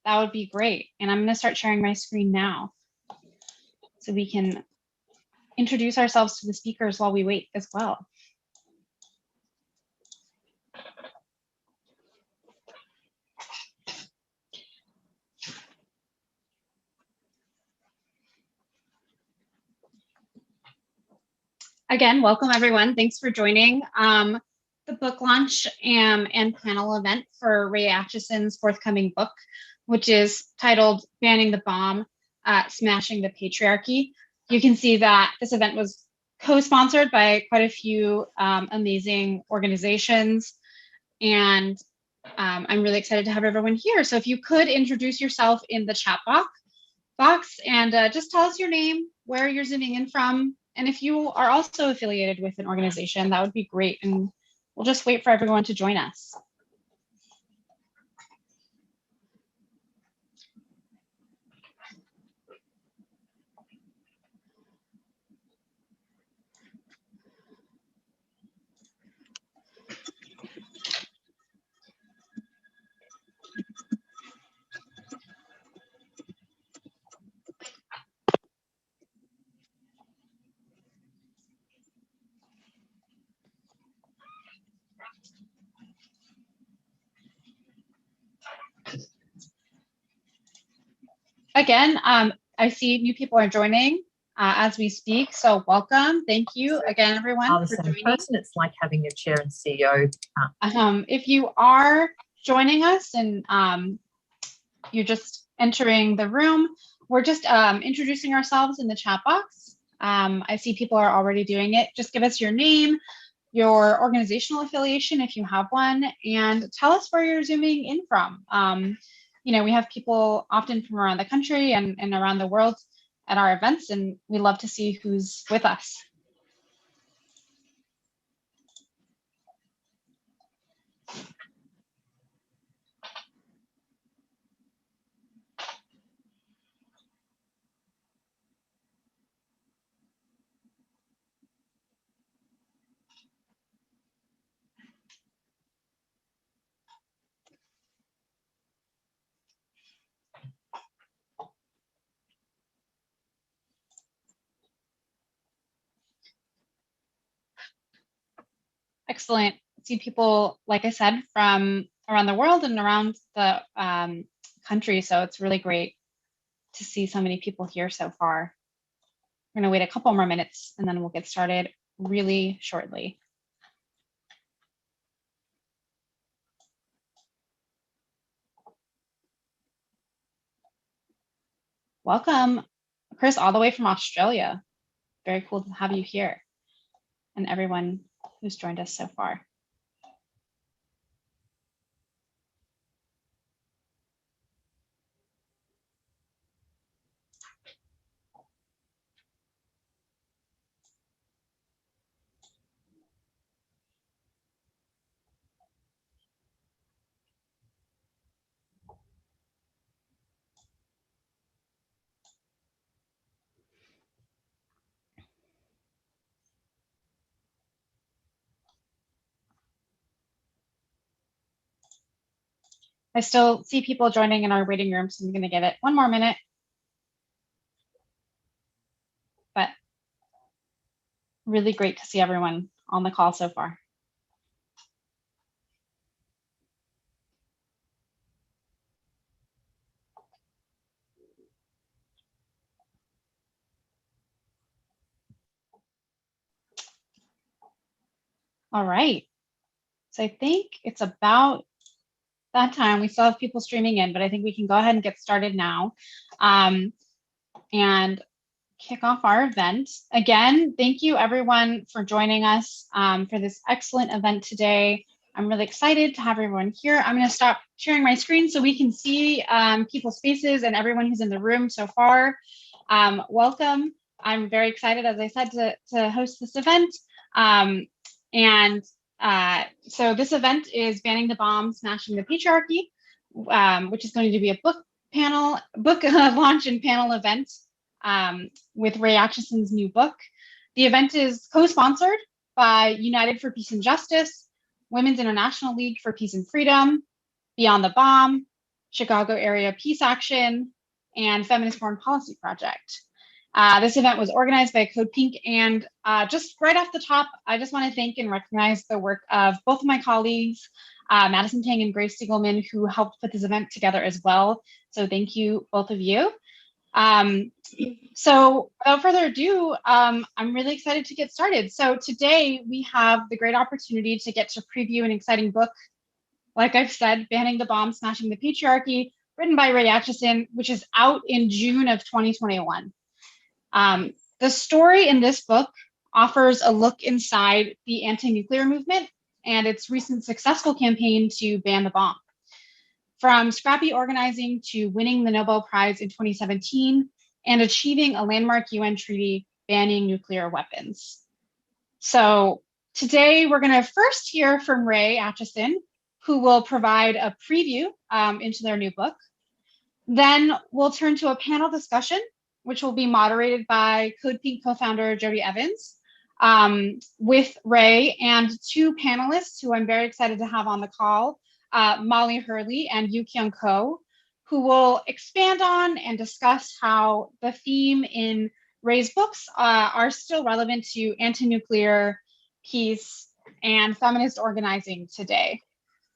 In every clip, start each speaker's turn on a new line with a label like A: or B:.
A: that would be great. And I'm going to start sharing my screen now so we can introduce ourselves to the speakers while we wait as well. Again, welcome everyone. Thanks for joining the book launch and panel event for Ray Acheson's forthcoming book, which is titled Banning the Bomb, Smashing the Patriarchy. You can see that this event was co-sponsored by quite a few amazing organizations, and I'm really excited to have everyone here. So if you could introduce yourself in the chat box and just tell us your name, where you're zooming in from, and if you are also affiliated with an organization, that would be great. And we'll just wait for everyone to join us. Again, I see new people are joining as we speak, so welcome. Thank you again, everyone, for joining.
B: It's like having a chair and CEO.
A: If you are joining us and you're just entering the room, we're just introducing ourselves in the chat box. I see people are already doing it. Just give us your name, your organizational affiliation if you have one, and tell us where you're zooming in from. You know, we have people often from around the country and around the world at our events, and we love to see who's with us. Excellent. See people, like I said, from around the world and around the country. So it's really great to see so many people here so far. We're going to wait a couple more minutes and then we'll get started really shortly. Welcome, Chris, all the way from Australia. Very cool to have you here, and everyone who's joined us so far. I still see people joining in our waiting room, so I'm going to give it one more minute. But really great to see everyone on the call so far. All right. So I think it's about that time. We still have people streaming in, but I think we can go ahead and get started now and kick off our event. Again, thank you everyone for joining us for this excellent event today. I'm really excited to have everyone here. I'm going to stop sharing my screen so we can see people's faces and everyone who's in the room so far. Welcome. I'm very excited, as I said, to host this event. So this event is Banning the Bomb, Smashing the Patriarchy, which is going to be a book launch and panel event with Ray Acheson's new book. The event is co-sponsored by United for Peace and Justice, Women's International League for Peace and Freedom, Beyond the Bomb, Chicago Area Peace Action, and Feminist Foreign Policy Project. This event was organized by Code Pink, and just right off the top, I just want to thank and recognize the work of both of my colleagues, Madison Tang and Grace Stiegelman, who helped put this event together as well. So thank you, both of you. So without further ado, I'm really excited to get started. So today we have the great opportunity to get to preview an exciting book, like I've said, Banning the Bomb, Smashing the Patriarchy, written by Ray Acheson, which is out in June of 2021. The story in this book offers a look inside the anti-nuclear movement and its recent successful campaign to ban the bomb. From scrappy organizing to winning the Nobel Prize in 2017 and achieving a landmark UN treaty banning nuclear weapons. So today we're going to first hear from Ray Acheson, who will provide a preview into their new book. Then we'll turn to a panel discussion, which will be moderated by Code Pink co-founder Jody Evans, with Ray and two panelists who I'm very excited to have on the call, Molly Hurley and Yu Kyung Ko, who will expand on and discuss how the theme in Ray's books are still relevant to anti-nuclear, peace, and feminist organizing today.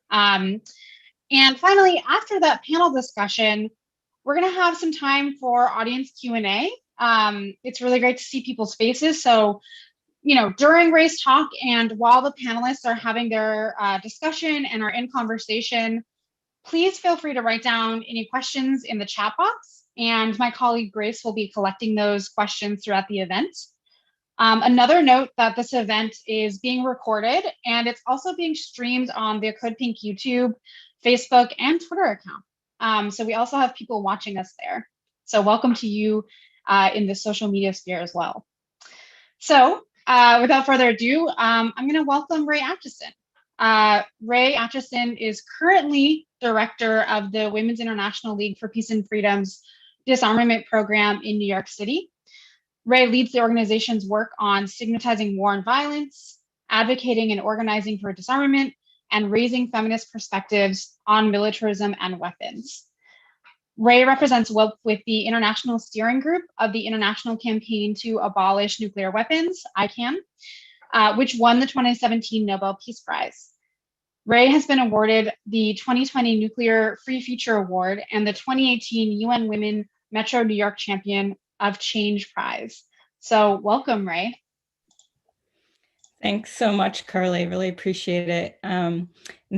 A: And finally, after that panel discussion, we're going to have some time for audience Q&A. It's really great to see people's faces. So, during Ray's talk and while the panelists are having their discussion and are in conversation, please feel free to write down any questions in the chat box. And my colleague Grace will be collecting those questions throughout the event. Another note that this event is being recorded and it's also being streamed on the Code Pink YouTube, Facebook, and Twitter account. So we also have people watching us there. So welcome to you in the social media sphere as well. So without further ado, I'm going to welcome Ray Acheson. Ray Acheson is currently director of the Women's International League for Peace and Freedom's disarmament program in New York City. Ray leads the organization's work on stigmatizing war and violence, advocating and organizing for disarmament, and raising feminist perspectives on militarism and weapons. Ray represents WILP with the International Steering Group of the International Campaign to Abolish Nuclear Weapons, ICAN, which won the 2017 Nobel Peace Prize. Ray has been awarded the 2020 Nuclear Free Future Award and the 2018 UN Women Metro New York Champion of Change Prize. So welcome, Ray.
C: Thanks so much, Carly. Really appreciate it. And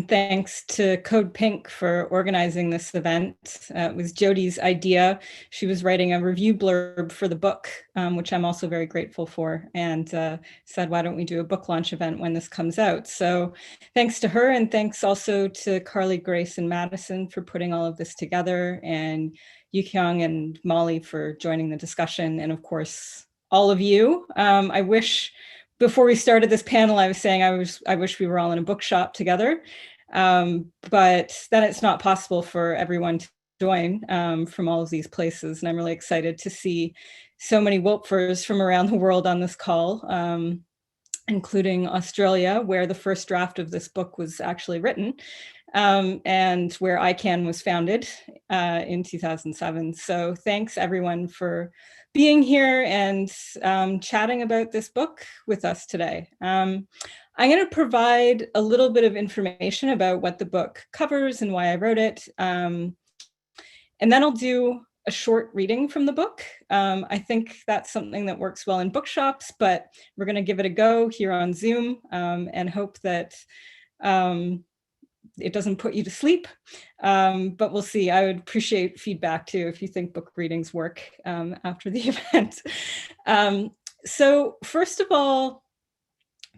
C: thanks to Code Pink for organizing this event. It was Jody's idea. She was writing a review blurb for the book, which I'm also very grateful for, and said, why don't we do a book launch event when this comes out? So thanks to her, and thanks also to Carly, Grace, and Madison for putting all of this together, and Yu Kyung and Molly for joining the discussion, and of course, all of you. I wish, before we started this panel, I was saying I wish we were all in a bookshop together, but then it's not possible for everyone to join from all of these places. And I'm really excited to see so many WILPers from around the world on this call, including Australia, where the first draft of this book was actually written, and where ICAN was founded in 2007. So thanks everyone for being here and chatting about this book with us today. I'm going to provide a little bit of information about what the book covers and why I wrote it. And then I'll do a short reading from the book. I think that's something that works well in bookshops, but we're going to give it a go here on Zoom and hope that it doesn't put you to sleep, but we'll see. I would appreciate feedback too if you think book readings work after the event. So first of all,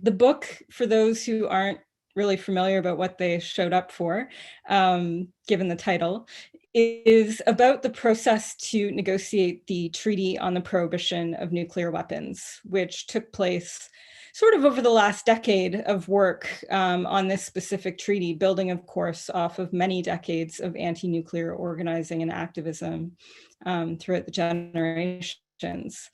C: the book, for those who aren't really familiar about what they showed up for, given the title, is about the process to negotiate the Treaty on the Prohibition of Nuclear Weapons, which took place sort of over the last decade of work on this specific treaty, building, of course, off of many decades of anti-nuclear organizing and activism throughout the generations.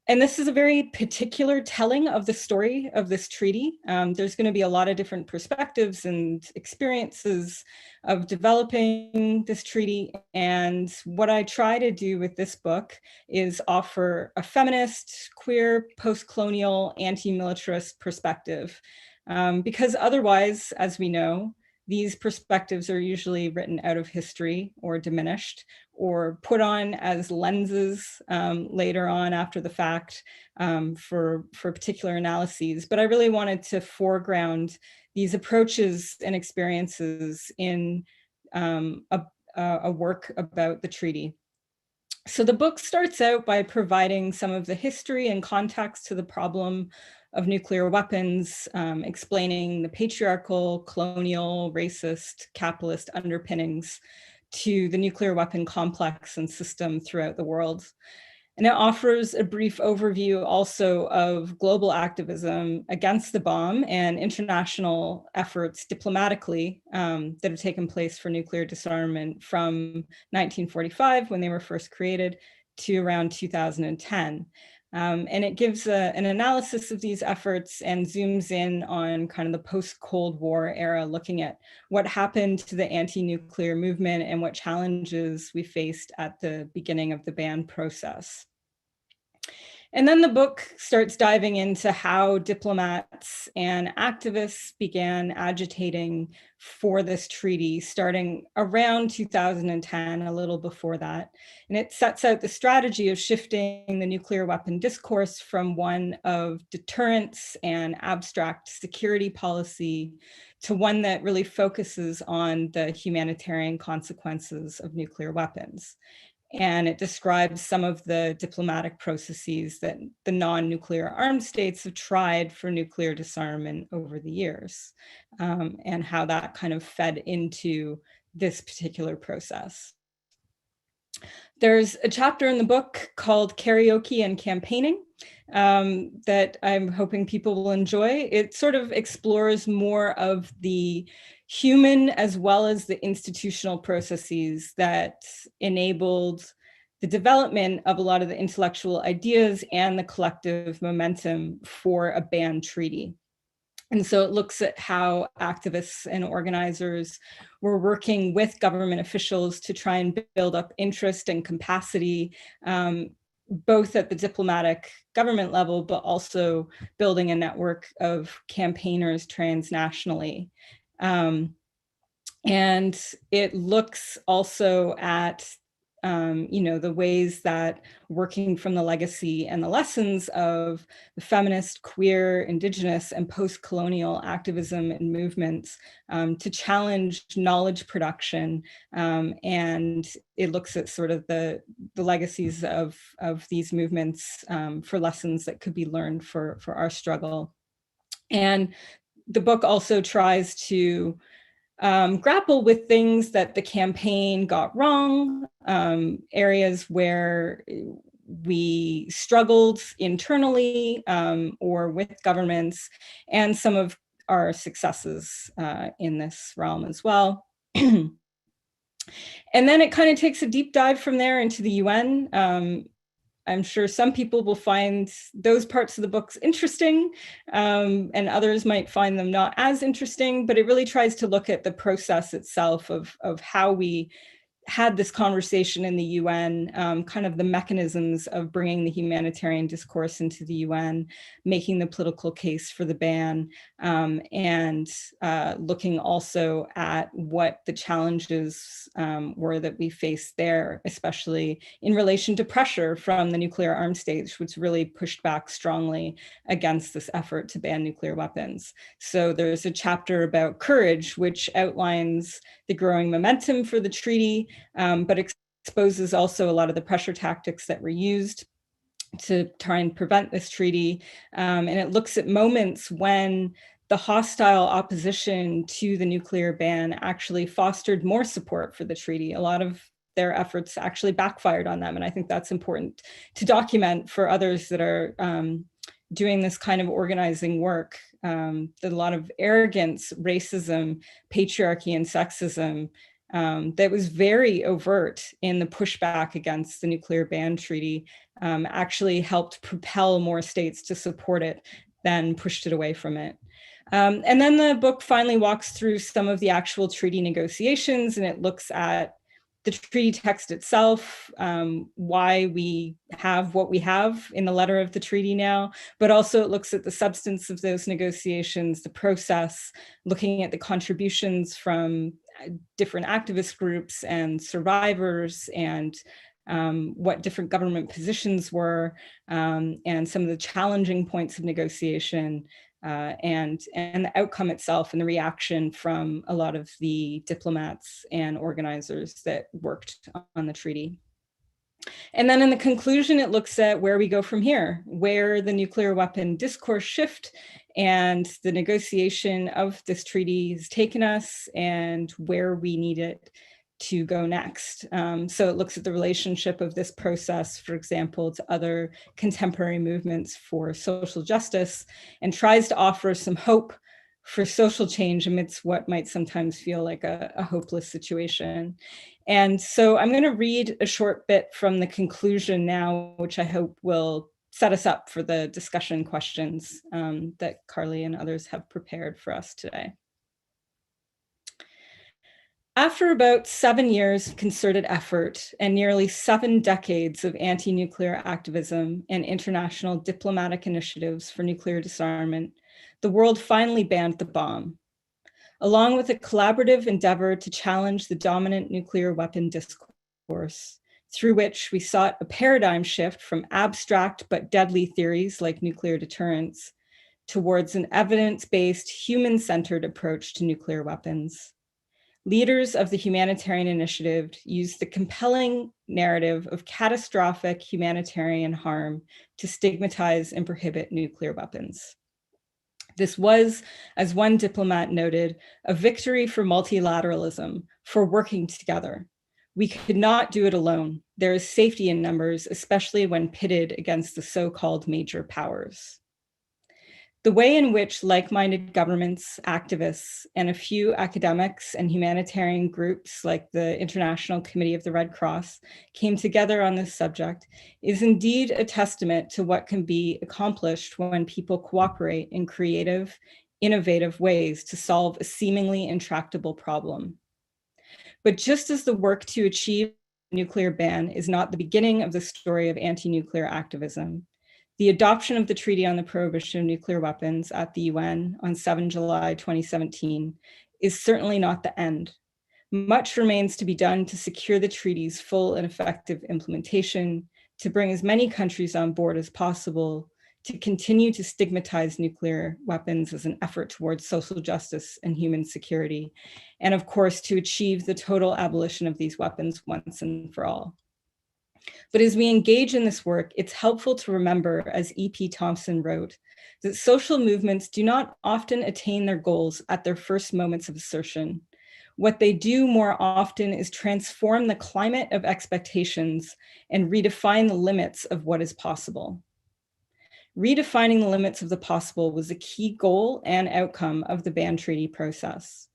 C: And this is a very particular telling of the story of this treaty. There's going to be a lot of different perspectives and experiences of developing this treaty. And what I try to do with this book is offer a feminist, queer, post-colonial, anti-militarist perspective. Because otherwise, as we know, these perspectives are usually written out of history or diminished or put on as lenses later on after the fact for particular analyses. But I really wanted to foreground these approaches and experiences in a work about the treaty. So the book starts out by providing some of the history and context to the problem of nuclear weapons, explaining the patriarchal, colonial, racist, capitalist underpinnings to the nuclear weapon complex and system throughout the world. And it offers a brief overview also of global activism against the bomb and international efforts diplomatically that have taken place for nuclear disarmament from 1945, when they were first created, to around 2010. And it gives an analysis of these efforts and zooms in on kind of the post-Cold War era, looking at what happened to the anti-nuclear movement and what challenges we faced at the beginning of the ban process. And then the book starts diving into how diplomats and activists began agitating for this treaty, starting around 2010, a little before that. And it sets out the strategy of shifting the nuclear weapon discourse from one of deterrence and abstract security policy to one that really focuses on the humanitarian consequences of nuclear weapons. And it describes some of the diplomatic processes that the non-nuclear armed states have tried for nuclear disarmament over the years, and how that kind of fed into this particular process. There's a chapter in the book called Karaoke and Campaigning that I'm hoping people will enjoy. It sort of explores more of the human as well as the institutional processes that enabled the development of a lot of the intellectual ideas and the collective momentum for a ban treaty. And so it looks at how activists and organizers were working with government officials to try and build up interest and capacity, both at the diplomatic government level, but also building a network of campaigners transnationally. And it looks also at the ways that working from the legacy and the lessons of the feminist, queer, indigenous, and post-colonial activism and movements to challenge knowledge production. And it looks at sort of the legacies of these movements for lessons that could be learned for our struggle. And the book also tries to grapple with things that the campaign got wrong, areas where we struggled internally or with governments, and some of our successes in this realm as well. And then it kind of takes a deep dive from there into the UN. I'm sure some people will find those parts of the books interesting, and others might find them not as interesting, but it really tries to look at the process itself of how we had this conversation in the UN, kind of the mechanisms of bringing the humanitarian discourse into the UN, making the political case for the ban, and looking also at what the challenges were that we faced there, especially in relation to pressure from the nuclear armed states, which really pushed back strongly against this effort to ban nuclear weapons. So there's a chapter about courage, which outlines the growing momentum for the treaty, but exposes also a lot of the pressure tactics that were used to try and prevent this treaty. And it looks at moments when the hostile opposition to the nuclear ban actually fostered more support for the treaty. A lot of their efforts actually backfired on them. And I think that's important to document for others that are doing this kind of organizing work. That a lot of arrogance, racism, patriarchy, and sexism that was very overt in the pushback against the nuclear ban treaty, actually helped propel more states to support it than pushed it away from it. And then the book finally walks through some of the actual treaty negotiations, and it looks at the treaty text itself, why we have what we have in the letter of the treaty now, but also it looks at the substance of those negotiations, the process, looking at the contributions from different activist groups and survivors, and what different government positions were, and some of the challenging points of negotiation, and the outcome itself and the reaction from a lot of the diplomats and organizers that worked on the treaty. And then in the conclusion, it looks at where we go from here, where the nuclear weapon discourse shift and the negotiation of this treaty has taken us, and where we need it to go next. So it looks at the relationship of this process, for example, to other contemporary movements for social justice, and tries to offer some hope for social change amidst what might sometimes feel like a hopeless situation. And so I'm going to read a short bit from the conclusion now, which I hope will set us up for the discussion questions that Carly and others have prepared for us today. After about 7 years of concerted effort and nearly 7 decades of anti-nuclear activism and international diplomatic initiatives for nuclear disarmament, the world finally banned the bomb. Along with a collaborative endeavor to challenge the dominant nuclear weapon discourse, through which we sought a paradigm shift from abstract but deadly theories like nuclear deterrence towards an evidence-based, human-centered approach to nuclear weapons. Leaders of the humanitarian initiative used the compelling narrative of catastrophic humanitarian harm to stigmatize and prohibit nuclear weapons. This was, as one diplomat noted, a victory for multilateralism, for working together. We could not do it alone. There is safety in numbers, especially when pitted against the so-called major powers. The way in which like-minded governments, activists, and a few academics and humanitarian groups like the International Committee of the Red Cross came together on this subject is indeed a testament to what can be accomplished when people cooperate in creative, innovative ways to solve a seemingly intractable problem. But just as the work to achieve a nuclear ban is not the beginning of the story of anti-nuclear activism, the adoption of the Treaty on the Prohibition of Nuclear Weapons at the UN on 7 July 2017 is certainly not the end. Much remains to be done to secure the treaty's full and effective implementation, to bring as many countries on board as possible, to continue to stigmatize nuclear weapons as an effort towards social justice and human security, and of course, to achieve the total abolition of these weapons once and for all. But as we engage in this work, it's helpful to remember, as E.P. Thompson wrote, that social movements do not often attain their goals at their first moments of assertion. What they do more often is transform the climate of expectations and redefine the limits of what is possible. Redefining the limits of the possible was a key goal and outcome of the ban treaty process.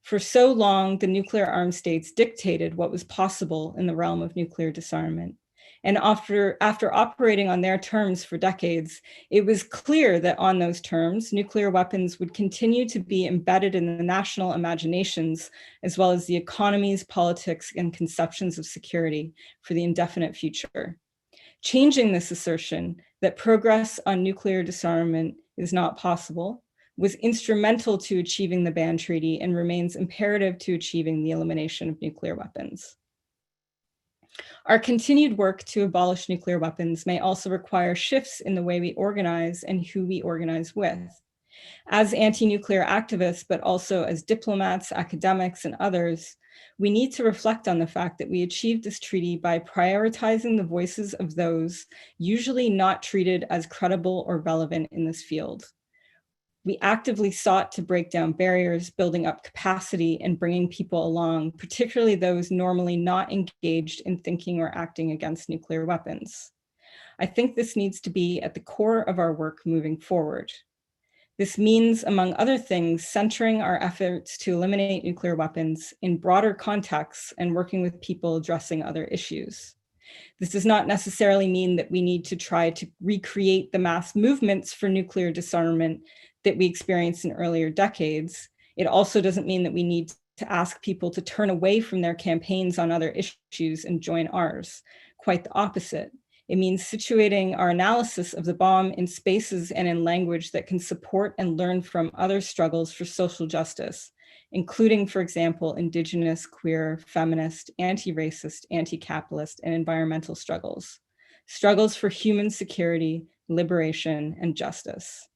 C: For so long, the nuclear armed states dictated what was possible in the realm of nuclear disarmament. And after operating on their terms for decades, it was clear that on those terms, nuclear weapons would continue to be embedded in the national imaginations, as well as the economies, politics, and conceptions of security for the indefinite future. Changing this assertion that progress on nuclear disarmament is not possible was instrumental to achieving the ban treaty and remains imperative to achieving the elimination of nuclear weapons. Our continued work to abolish nuclear weapons may also require shifts in the way we organize and who we organize with. As anti-nuclear activists, but also as diplomats, academics, and others, we need to reflect on the fact that we achieved this treaty by prioritizing the voices of those usually not treated as credible or relevant in this field. We actively sought to break down barriers, building up capacity and bringing people along, particularly those normally not engaged in thinking or acting against nuclear weapons. I think this needs to be at the core of our work moving forward. This means, among other things, centering our efforts to eliminate nuclear weapons in broader contexts and working with people addressing other issues. This does not necessarily mean that we need to try to recreate the mass movements for nuclear disarmament that we experienced in earlier decades. It also doesn't mean that we need to ask people to turn away from their campaigns on other issues and join ours. Quite the opposite. It means situating our analysis of the bomb in spaces and in language that can support and learn from other struggles for social justice, including, for example, Indigenous, queer, feminist, anti-racist, anti-capitalist, and environmental struggles. Struggles for human security, liberation, and justice.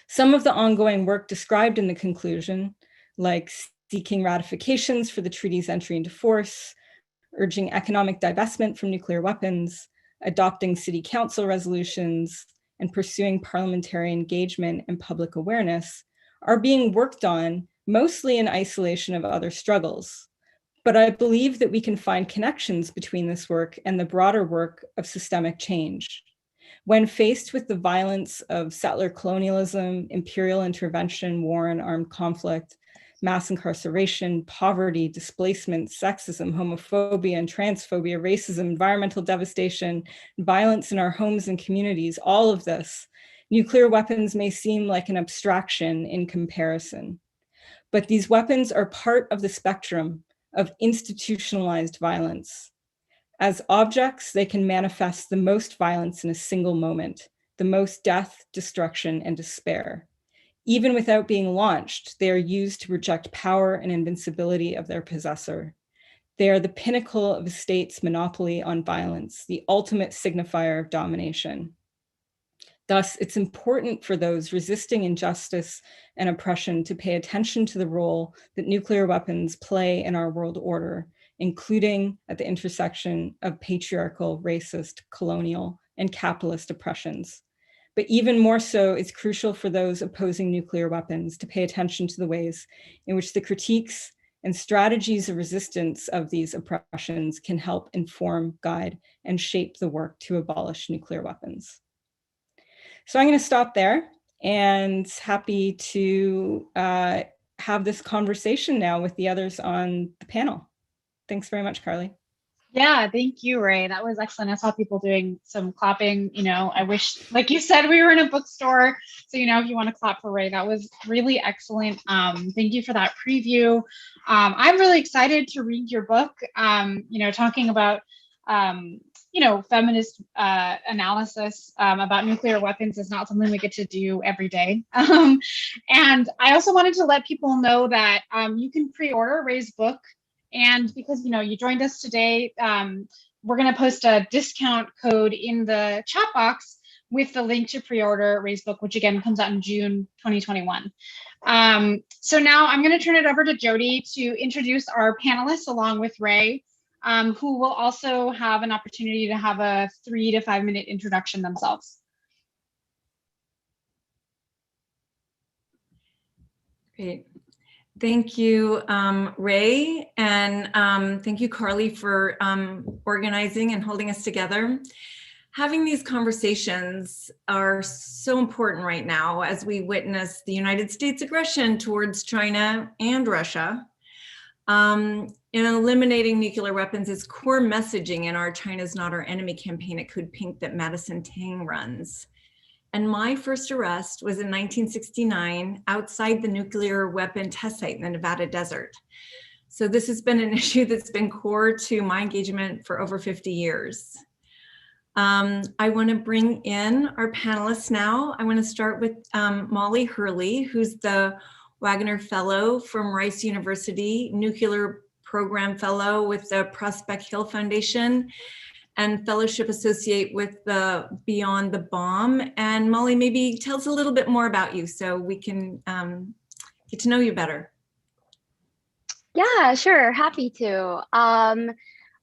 C: Some of the ongoing work described in the conclusion, like seeking ratifications for the treaty's entry into force, urging economic divestment from nuclear weapons, adopting city council resolutions, and pursuing parliamentary engagement and public awareness, are being worked on mostly in isolation of other struggles. But I believe that we can find connections between this work and the broader work of systemic change. When faced with the violence of settler colonialism, imperial intervention, war and armed conflict, mass incarceration, poverty, displacement, sexism, homophobia and transphobia, racism, environmental devastation, violence in our homes and communities, all of this, nuclear weapons may seem like an abstraction in comparison. But these weapons are part of the spectrum of institutionalized violence. As objects, they can manifest the most violence in a single moment, the most death, destruction, and despair. Even without being launched, they are used to project power and invincibility of their possessor. They are the pinnacle of a state's monopoly on violence, the ultimate signifier of domination. Thus, it's important for those resisting injustice and oppression to pay attention to the role that nuclear weapons play in our world order, including at the intersection of patriarchal, racist, colonial, and capitalist oppressions. But even more so, it's crucial for those opposing nuclear weapons to pay attention to the ways in which the critiques and strategies of resistance of these oppressions can help inform, guide, and shape the work to abolish nuclear weapons. So I'm going to stop there and happy to have this conversation now with the others on the panel. Thanks very much, Carly.
A: Yeah, thank you, Ray. That was excellent. I saw people doing some clapping. I wish, like you said, we were in a bookstore. So, if you want to clap for Ray, that was really excellent. Thank you for that preview. I'm really excited to read your book, talking about, feminist analysis about nuclear weapons is not something we get to do every day. And I also wanted to let people know that you can pre-order Ray's book. And because, you joined us today, we're going to post a discount code in the chat box with the link to pre-order Ray's book, which again comes out in June 2021. So now I'm going to turn it over to Jody to introduce our panelists along with Ray, who will also have an opportunity to have a 3 to 5 minute introduction themselves.
D: Great. Thank you, Ray, and thank you, Carly, for organizing and holding us together. Having these conversations are so important right now as we witness the United States aggression towards China and Russia. In eliminating nuclear weapons is core messaging in our China's Not Our Enemy campaign at Code Pink that Madison Tang runs. And my first arrest was in 1969 outside the nuclear weapon test site in the Nevada desert. So this has been an issue that's been core to my engagement for over 50 years. I want to bring in our panelists now. I want to start with Molly Hurley, who's the Wagner Fellow from Rice University, Nuclear Program Fellow with the Prospect Hill Foundation, and Fellowship Associate with the Beyond the Bomb. And Molly, maybe tell us a little bit more about you so we can get to know you better.
E: Yeah, sure, happy to.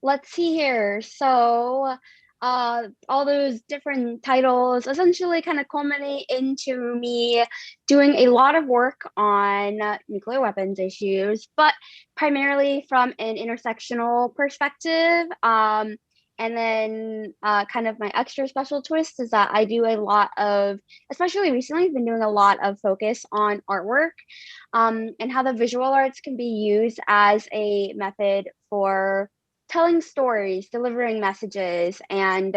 E: Let's see here. So all those different titles essentially kind of culminate into me doing a lot of work on nuclear weapons issues, but primarily from an intersectional perspective. And then kind of my extra special twist is that I do a lot of, especially recently, I've been doing a lot of focus on artwork and how the visual arts can be used as a method for telling stories, delivering messages, and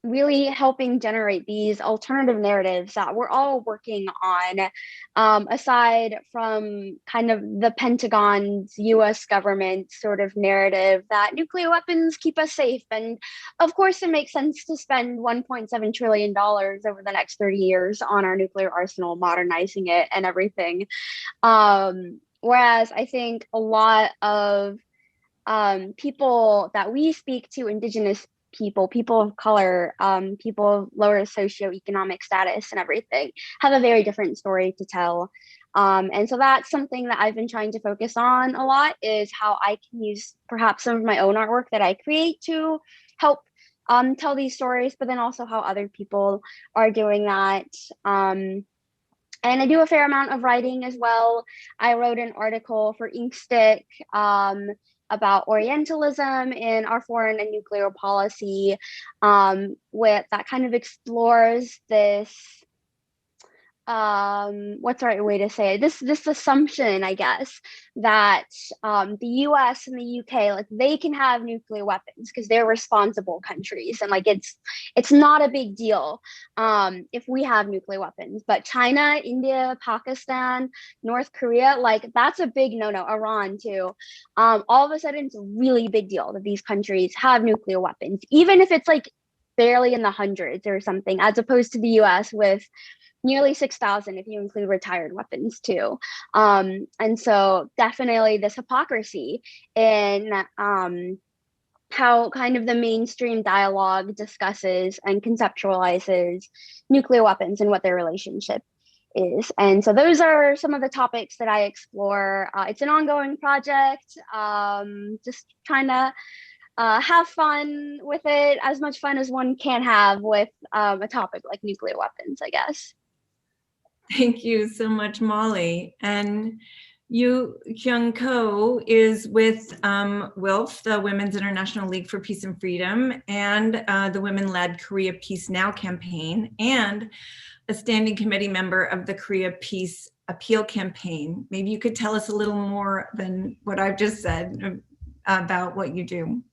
E: really helping generate these alternative narratives that we're all working on, aside from kind of the Pentagon's US government sort of narrative that nuclear weapons keep us safe. And of course, it makes sense to spend $1.7 trillion over the next 30 years on our nuclear arsenal, modernizing it and everything. Whereas I think a lot of people that we speak to, Indigenous people of color, people of lower socioeconomic status and everything, have a very different story to tell. And so that's something that I've been trying to focus on a lot, is how I can use perhaps some of my own artwork that I create to help tell these stories, but then also how other people are doing that. And I do a fair amount of writing as well. I wrote an article for Inkstick about Orientalism in our foreign and nuclear policy, with that kind of explores this, what's the right way to say it? This assumption, I guess, that the US and the UK, like, they can have nuclear weapons because they're responsible countries, and like it's not a big deal if we have nuclear weapons. But China, India, Pakistan, North Korea, like, that's a big no-no. Iran too. All of a sudden, it's a really big deal that these countries have nuclear weapons, even if it's like barely in the hundreds or something, as opposed to the US with nearly 6,000 if you include retired weapons too. And so definitely this hypocrisy in how kind of the mainstream dialogue discusses and conceptualizes nuclear weapons and what their relationship is. And so those are some of the topics that I explore. It's an ongoing project, just trying to have fun with it, as much fun as one can have with a topic like nuclear weapons, I guess.
D: Thank you so much, Molly. And Yu Kyung Ko is with WILF, the Women's International League for Peace and Freedom, and the women-led Korea Peace Now campaign, and a standing committee member of the Korea Peace Appeal campaign. Maybe you could tell us a little more than what I've just said about what you do.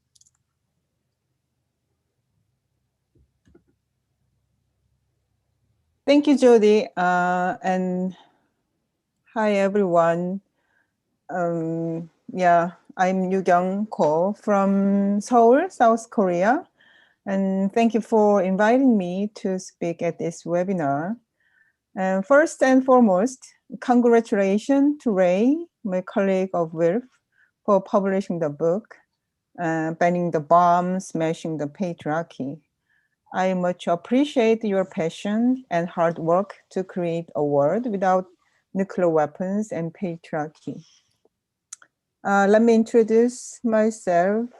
F: Thank you, Jody. And hi, everyone. Yeah, I'm Yu Kyung Ko from Seoul, South Korea. And thank you for inviting me to speak at this webinar. And first and foremost, congratulations to Ray, my colleague of WILF, for publishing the book, Banning the Bomb, Smashing the Patriarchy. I much appreciate your passion and hard work to create a world without nuclear weapons and patriarchy. Let me introduce myself.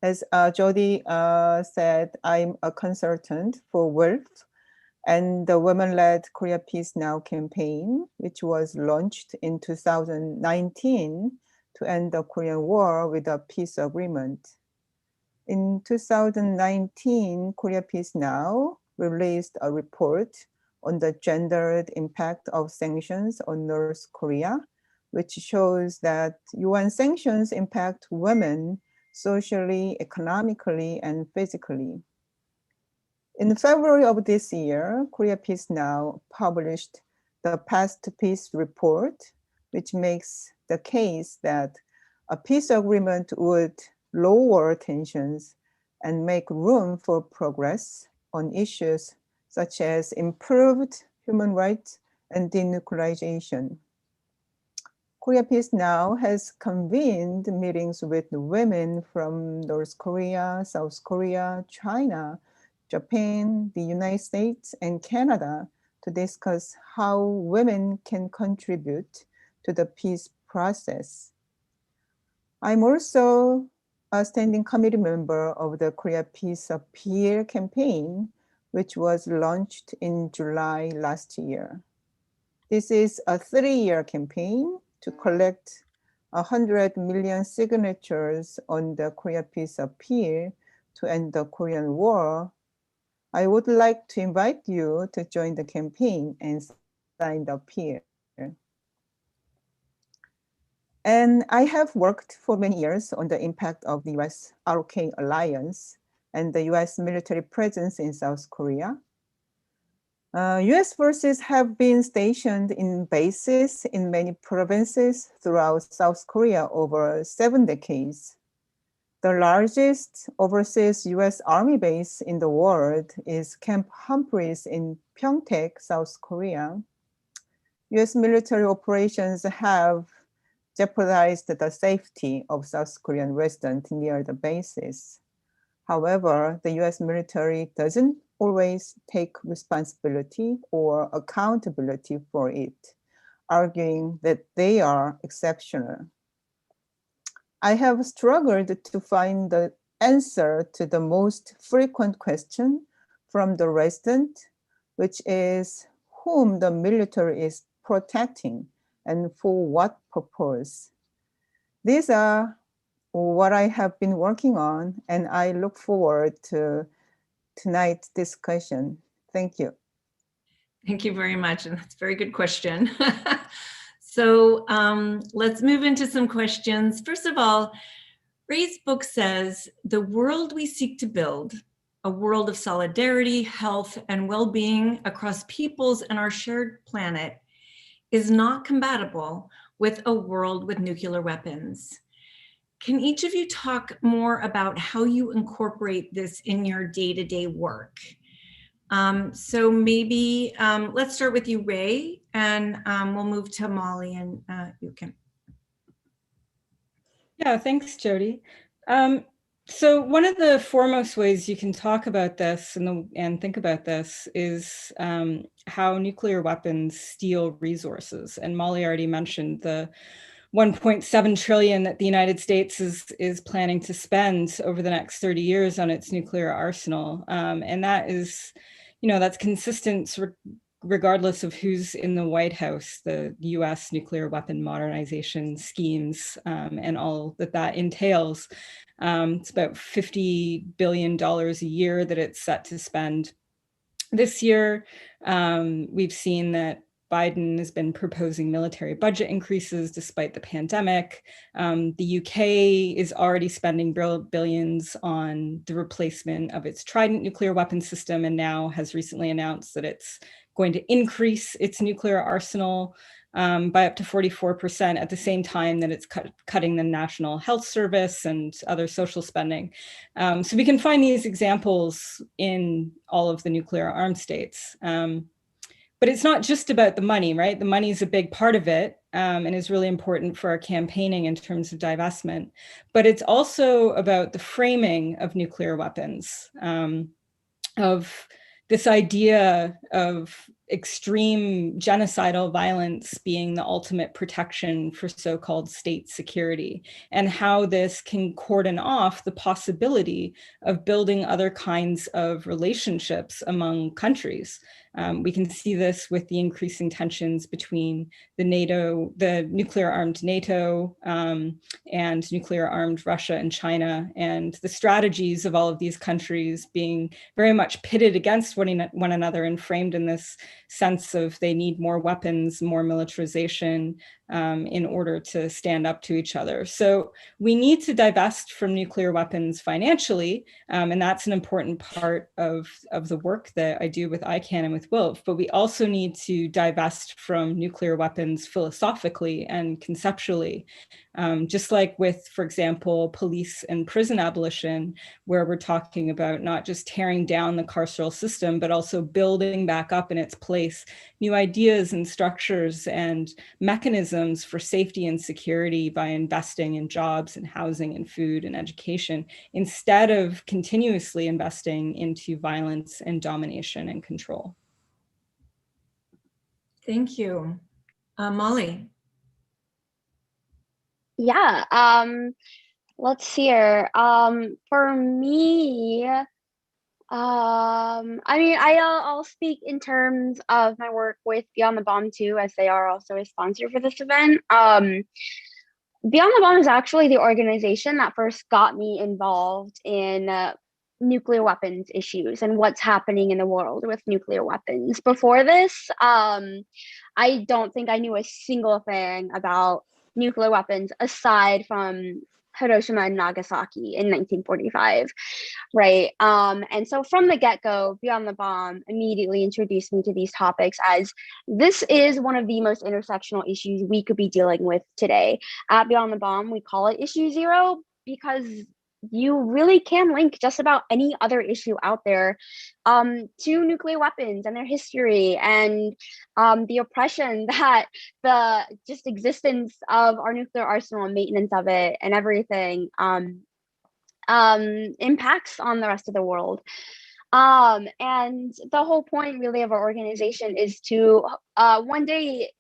F: As Jody said, I'm a consultant for WILF and the Women-led Korea Peace Now campaign, which was launched in 2019 to end the Korean War with a peace agreement. In 2019, Korea Peace Now released a report on the gendered impact of sanctions on North Korea, which shows that UN sanctions impact women socially, economically, and physically. In February of this year, Korea Peace Now published the Path to Peace report, which makes the case that a peace agreement would lower tensions and make room for progress on issues such as improved human rights and denuclearization. Korea Peace Now has convened meetings with women from North Korea, South Korea, China, Japan, the United States, and Canada to discuss how women can contribute to the peace process. I'm also a standing committee member of the Korea Peace Appeal campaign, which was launched in July last year. This is a 3-year campaign to collect 100 million signatures on the Korea Peace Appeal to end the Korean War, I would like to invite you to join the campaign and sign the appeal. And I have worked for many years on the impact of the US-ROK alliance and the US military presence in South Korea. US forces have been stationed in bases in many provinces throughout South Korea over 7 decades. The largest overseas US Army base in the world is Camp Humphreys in Pyeongtaek, South Korea. US military operations have jeopardized the safety of South Korean residents near the bases. However, the US military doesn't always take responsibility or accountability for it, arguing that they are exceptional. I have struggled to find the answer to the most frequent question from the resident, which is whom the military is protecting and for what purpose. These are what I have been working on, and I look forward to tonight's discussion. Thank you.
D: Thank you very much, and that's a very good question. So let's move into some questions. First of all, Ray's book says, the world we seek to build, a world of solidarity, health, and well-being across peoples and our shared planet, is not compatible with a world with nuclear weapons. Can each of you talk more about how you incorporate this in your day-to-day work? So maybe let's start with you, Ray, and we'll move to Molly and you can.
C: Yeah, thanks, Jody. So one of the foremost ways you can talk about this and think about this is how nuclear weapons steal resources. And Molly already mentioned the 1.7 trillion that the United States is planning to spend over the next 30 years on its nuclear arsenal. And that is, that's consistent regardless of who's in the White House, the US nuclear weapon modernization schemes and all that entails. It's about $50 billion a year that it's set to spend. This year, we've seen that Biden has been proposing military budget increases despite the pandemic. The UK is already spending billions on the replacement of its Trident nuclear weapon system, and now has recently announced that it's going to increase its nuclear arsenal by up to 44% at the same time that it's cutting the National Health Service and other social spending. So we can find these examples in all of the nuclear armed states. But it's not just about the money, right? The money is a big part of it and is really important for our campaigning in terms of divestment. But it's also about the framing of nuclear weapons, of this idea of extreme genocidal violence being the ultimate protection for so-called state security, and how this can cordon off the possibility of building other kinds of relationships among countries. We can see this with the increasing tensions between the nuclear-armed NATO and nuclear-armed Russia and China, and the strategies of all of these countries being very much pitted against one another and framed in this sense of they need more weapons, more militarization in order to stand up to each other. So we need to divest from nuclear weapons financially, and that's an important part of the work that I do with ICANN and with WILF, but we also need to divest from nuclear weapons philosophically and conceptually. Just like with, for example, police and prison abolition, where we're talking about not just tearing down the carceral system, but also building back up in its place new ideas and structures and mechanisms for safety and security by investing in jobs and housing and food and education, instead of continuously investing into violence and domination and control.
D: Thank you. Molly.
E: Yeah, let's see here. For me, I'll speak in terms of my work with Beyond the Bomb too, as they are also a sponsor for this event. Beyond the Bomb is actually the organization that first got me involved in nuclear weapons issues and what's happening in the world with nuclear weapons. Before this, I don't think I knew a single thing about nuclear weapons aside from Hiroshima and Nagasaki in 1945, right? And so from the get-go, Beyond the Bomb immediately introduced me to these topics as this is one of the most intersectional issues we could be dealing with today. At Beyond the Bomb, we call it Issue Zero because you really can link just about any other issue out there to nuclear weapons and their history and the oppression that the just existence of our nuclear arsenal and maintenance of it and everything impacts on the rest of the world. And the whole point really of our organization is to one day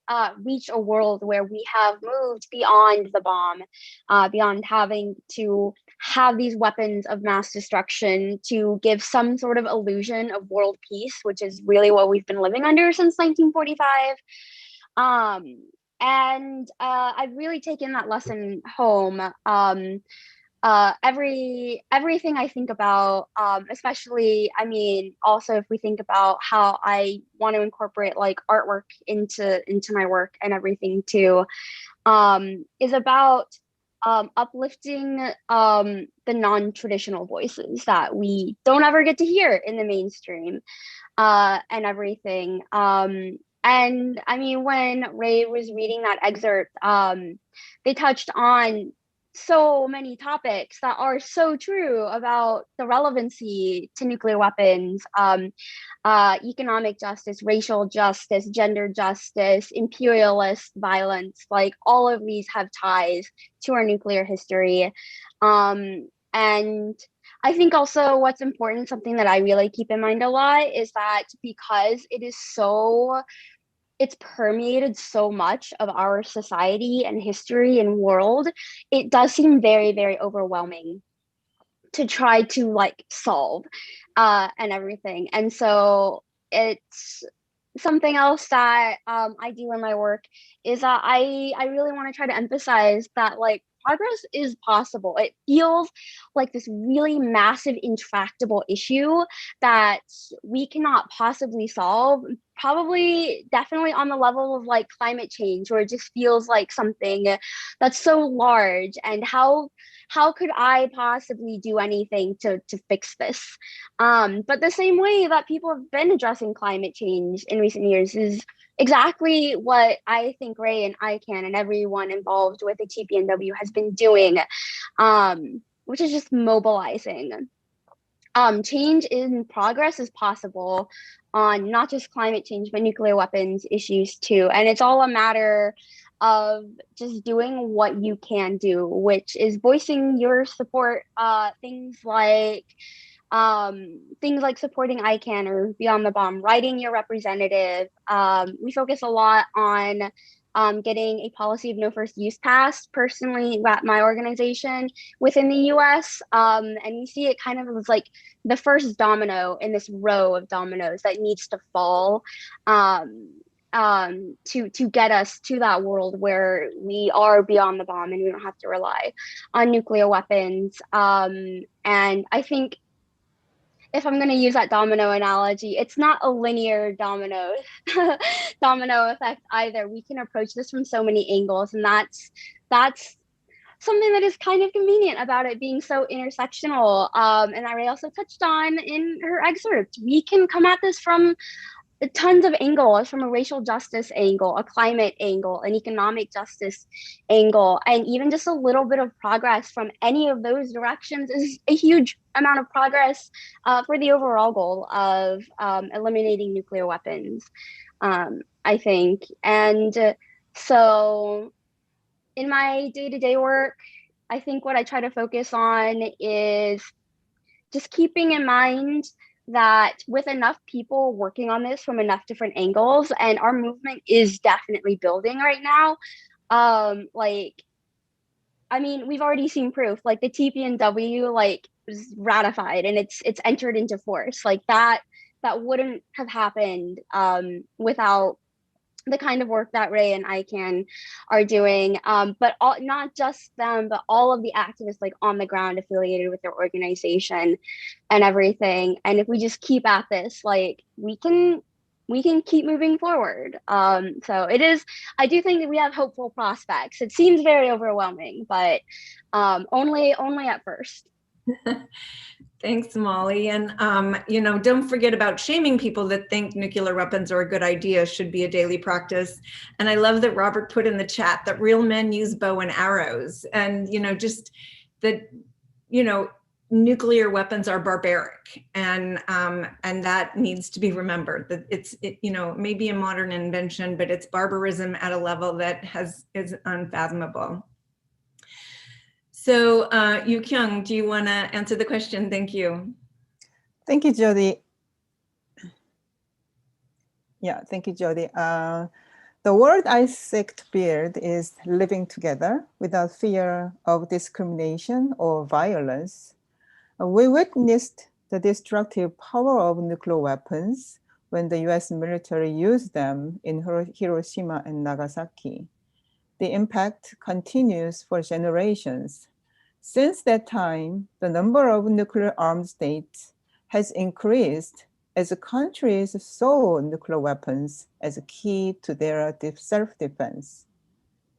E: reach a world where we have moved beyond the bomb, beyond having to have these weapons of mass destruction to give some sort of illusion of world peace, which is really what we've been living under since 1945. And I've really taken that lesson home. Everything I think about, especially, I mean, also if we think about how I want to incorporate like artwork into my work and everything too, is about uplifting the non-traditional voices that we don't ever get to hear in the mainstream and everything. And I mean, when Ray was reading that excerpt, they touched on so many topics that are so true about the relevancy to nuclear weapons, economic justice, racial justice, gender justice, imperialist violence, like all of these have ties to our nuclear history. And I think also what's important, something that I really keep in mind a lot, is that because it's permeated so much of our society and history and world, it does seem very, very overwhelming to try to like solve and everything. And so it's something else that I do in my work is that I really want to try to emphasize that like progress is possible. It feels like this really massive, intractable issue that we cannot possibly solve, probably definitely on the level of like climate change, where it just feels like something that's so large, and how could I possibly do anything to fix this? But the same way that people have been addressing climate change in recent years is exactly what I think Ray and ICANN and everyone involved with the TPNW has been doing, which is just mobilizing. Change in progress is possible on not just climate change, but nuclear weapons issues too. And it's all a matter of just doing what you can do, which is voicing your support, things like supporting ICANN or Beyond the Bomb, writing your representative. We focus a lot on getting a policy of no first use passed personally at my organization within the US. And we see it kind of as like the first domino in this row of dominoes that needs to fall to get us to that world where we are beyond the bomb and we don't have to rely on nuclear weapons. And I think if I'm going to use that domino analogy, it's not a linear domino effect either. We can approach this from so many angles, and that's something that is kind of convenient about it being so intersectional. And Ray also touched on in her excerpt, we can come at this from tons of angles, from a racial justice angle, a climate angle, an economic justice angle, and even just a little bit of progress from any of those directions is a huge amount of progress for the overall goal of eliminating nuclear weapons, I think. And so in my day-to-day work, I think what I try to focus on is just keeping in mind that with enough people working on this from enough different angles, and our movement is definitely building right now. I mean, we've already seen proof, like the TPNW like was ratified and it's entered into force. Like that wouldn't have happened without the kind of work that Ray and ICANN are doing, but not just them, but all of the activists like on the ground affiliated with their organization and everything. And if we just keep at this, like we can keep moving forward. So it is, I do think that we have hopeful prospects. It seems very overwhelming, but only at first.
D: Thanks, Molly. And, don't forget about shaming people that think nuclear weapons are a good idea should be a daily practice. And I love that Robert put in the chat that real men use bow and arrows, and, just that, nuclear weapons are barbaric, and that needs to be remembered, that it's maybe a modern invention, but it's barbarism at a level that is unfathomable. So Yu Kyung, do you want to answer the question? Thank you.
F: Thank you, Jody. Yeah, thank you, Jody. The word I seek to build is living together without fear of discrimination or violence. We witnessed the destructive power of nuclear weapons when the US military used them in Hiroshima and Nagasaki. The impact continues for generations. Since that time, the number of nuclear-armed states has increased as countries saw nuclear weapons as a key to their self-defense.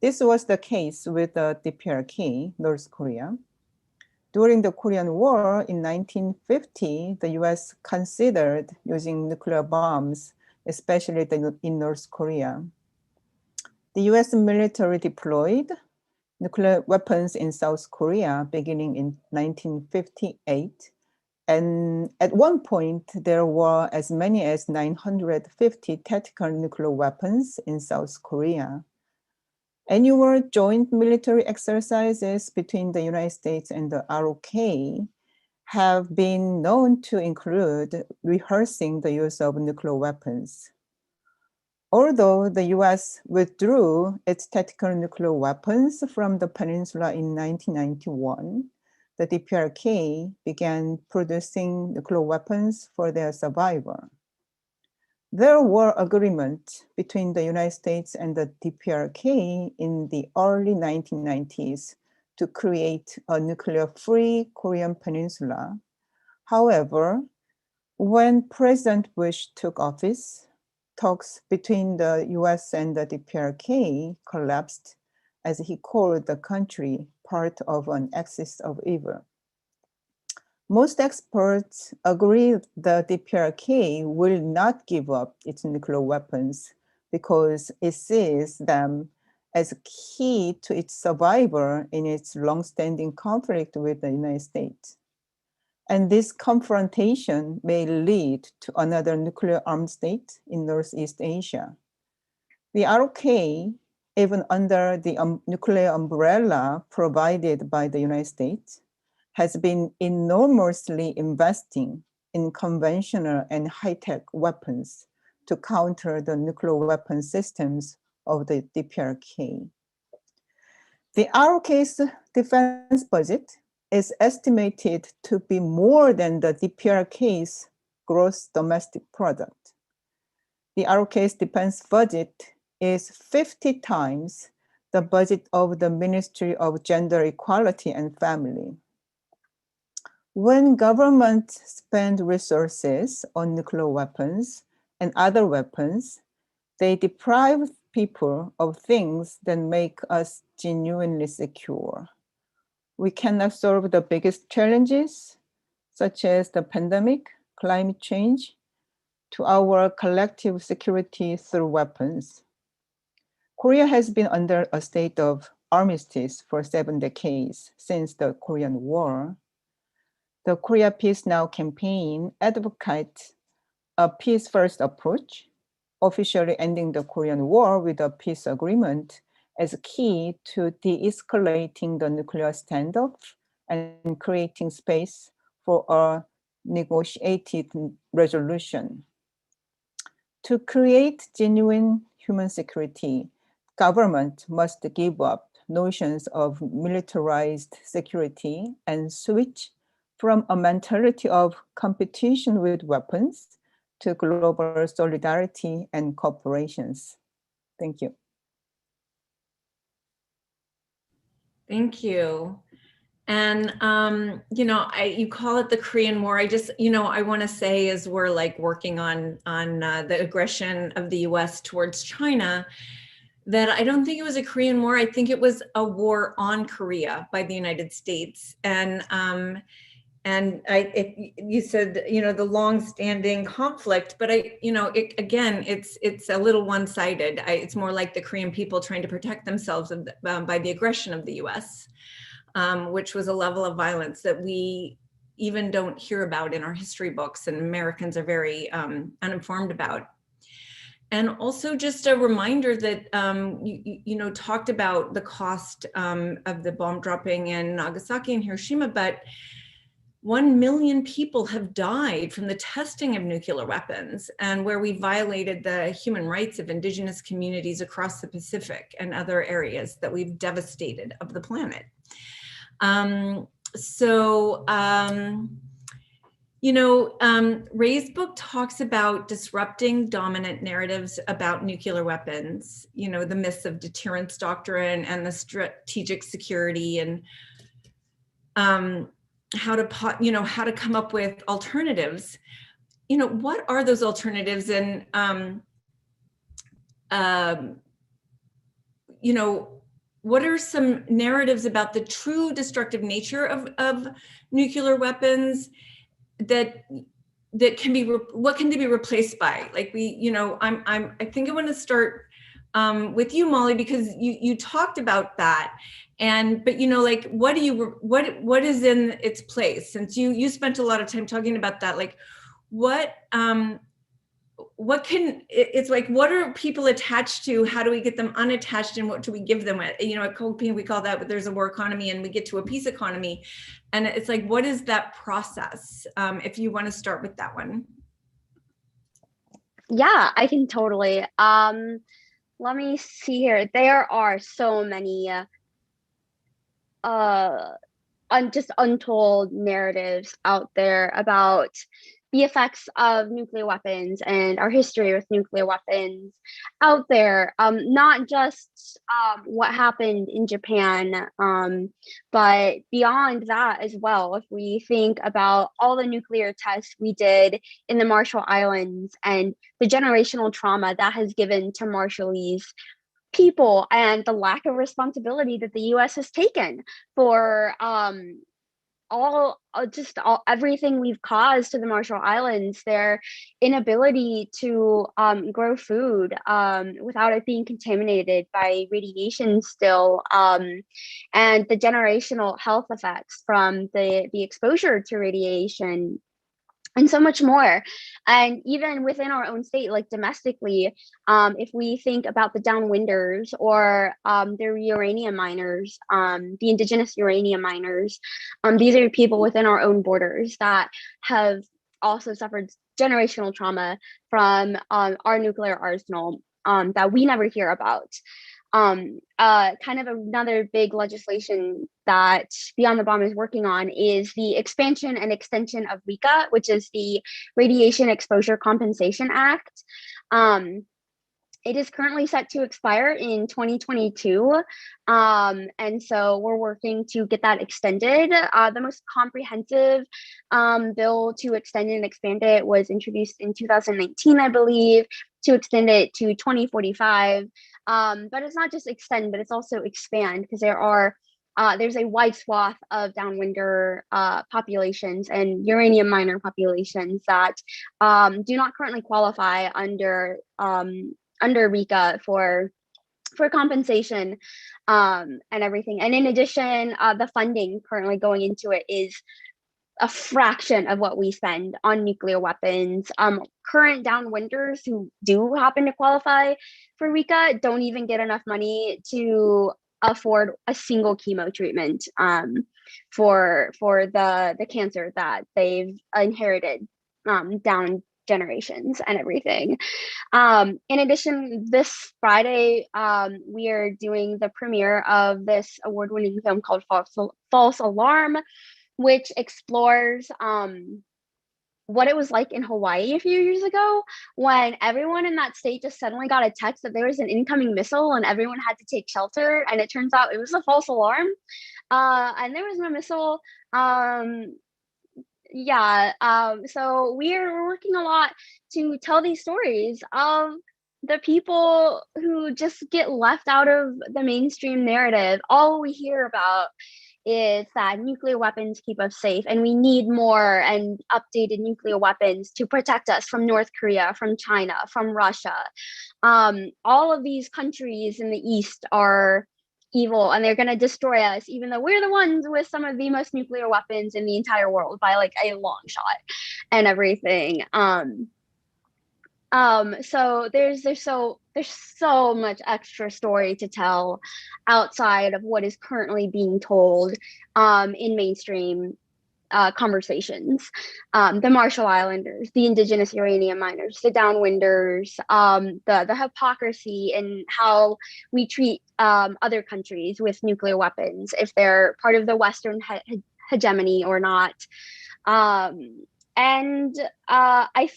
F: This was the case with the DPRK, North Korea. During the Korean War in 1950, the US considered using nuclear bombs, especially in North Korea. The US military deployed nuclear weapons in South Korea beginning in 1958. And at one point, there were as many as 950 tactical nuclear weapons in South Korea. Annual joint military exercises between the United States and the ROK have been known to include rehearsing the use of nuclear weapons. Although the US withdrew its tactical nuclear weapons from the peninsula in 1991, the DPRK began producing nuclear weapons for their survival. There were agreements between the United States and the DPRK in the early 1990s to create a nuclear-free Korean peninsula. However, when President Bush took office, talks between the US and the DPRK collapsed as he called the country part of an axis of evil. Most experts agree the DPRK will not give up its nuclear weapons because it sees them as key to its survival in its long-standing conflict with the United States. And this confrontation may lead to another nuclear-armed state in Northeast Asia. The ROK, even under the nuclear umbrella provided by the United States, has been enormously investing in conventional and high-tech weapons to counter the nuclear weapon systems of the DPRK. The ROK's defense budget is estimated to be more than the DPRK's gross domestic product. The ROK's defense budget is 50 times the budget of the Ministry of Gender Equality and Family. When governments spend resources on nuclear weapons and other weapons, they deprive people of things that make us genuinely secure. We cannot solve the biggest challenges, such as the pandemic, climate change, to our collective security through weapons. Korea has been under a state of armistice for 7 decades since the Korean War. The Korea Peace Now campaign advocates a peace-first approach, officially ending the Korean War with a peace agreement as a key to de-escalating the nuclear standoff and creating space for a negotiated resolution. To create genuine human security, government must give up notions of militarized security and switch from a mentality of competition with weapons to global solidarity and cooperations. Thank you.
D: Thank you. And, you call it the Korean War. I just, I want to say as we're like working on the aggression of the US towards China, that I don't think it was a Korean War. I think it was a war on Korea by the United States. And you said, the long-standing conflict, but it's a little one-sided. It's more like the Korean people trying to protect themselves by the aggression of the US, which was a level of violence that we even don't hear about in our history books, and Americans are very uninformed about. And also just a reminder that, talked about the cost of the bomb dropping in Nagasaki and Hiroshima, but 1 million people have died from the testing of nuclear weapons, and where we violated the human rights of indigenous communities across the Pacific and other areas that we've devastated of the planet. Ray's book talks about disrupting dominant narratives about nuclear weapons, the myths of deterrence doctrine and the strategic security, and how to come up with alternatives. What are those alternatives? And, what are some narratives about the true destructive nature of nuclear weapons that can be, what can they be replaced by? Like I think I want to start with you, Molly, because you talked about that. But what is in its place? Since you spent a lot of time talking about that, like what are people attached to? How do we get them unattached, and what do we give them? At Code Pink, we call that, but there's a war economy, and we get to a peace economy. And it's like, what is that process? If you want to start with that one.
E: Yeah, I can totally. Let me see here. There are so many just untold narratives out there about the effects of nuclear weapons and our history with nuclear weapons out there. Not just what happened in Japan, but beyond that as well. If we think about all the nuclear tests we did in the Marshall Islands and the generational trauma that has given to Marshallese people, and the lack of responsibility that the US has taken for everything we've caused to the Marshall Islands, their inability to grow food without it being contaminated by radiation still, and the generational health effects from the exposure to radiation, and so much more. And even within our own state, like domestically, if we think about the downwinders or the uranium miners, the indigenous uranium miners, these are people within our own borders that have also suffered generational trauma from our nuclear arsenal that we never hear about. Kind of another big legislation that Beyond the Bomb is working on is the expansion and extension of RECA, which is the Radiation Exposure Compensation Act. It is currently set to expire in 2022. And so we're working to get that extended. The most comprehensive bill to extend and expand it was introduced in 2019, I believe, to extend it to 2045. But it's not just extend, but it's also expand, because there's a wide swath of downwinder populations and uranium miner populations that do not currently qualify under RECA for compensation and everything. And in addition, the funding currently going into it is a fraction of what we spend on nuclear weapons. Current downwinders who do happen to qualify for RECA don't even get enough money to afford a single chemo treatment for the cancer that they've inherited down generations and everything. In addition, this Friday, we are doing the premiere of this award-winning film called False Alarm, which explores what it was like in Hawaii a few years ago when everyone in that state just suddenly got a text that there was an incoming missile and everyone had to take shelter. And it turns out it was a false alarm. And there was no missile. So we're working a lot to tell these stories of the people who just get left out of the mainstream narrative. All we hear about is that nuclear weapons keep us safe, and we need more and updated nuclear weapons to protect us from North Korea, from China, from Russia. All of these countries in the East are evil and they're going to destroy us, even though we're the ones with some of the most nuclear weapons in the entire world by like a long shot and everything. So there's so much extra story to tell outside of what is currently being told in mainstream conversations. The Marshall Islanders, the indigenous uranium miners, the downwinders, the hypocrisy in how we treat other countries with nuclear weapons, if they're part of the Western hegemony or not. I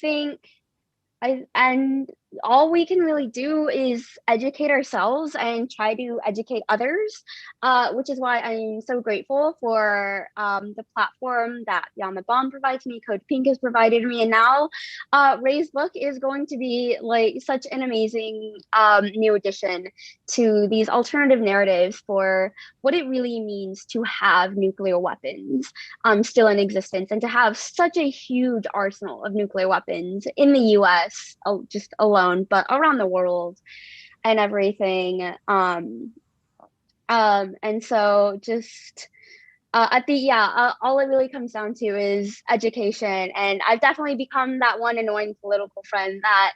E: think all we can really do is educate ourselves and try to educate others, which is why I'm so grateful for the platform that Beyond the Bomb provides me, Code Pink has provided me, and now Ray's book is going to be like such an amazing new addition to these alternative narratives for what it really means to have nuclear weapons still in existence, and to have such a huge arsenal of nuclear weapons in the US just alone, but around the world and everything. And so just all it really comes down to is education. And I've definitely become that one annoying political friend that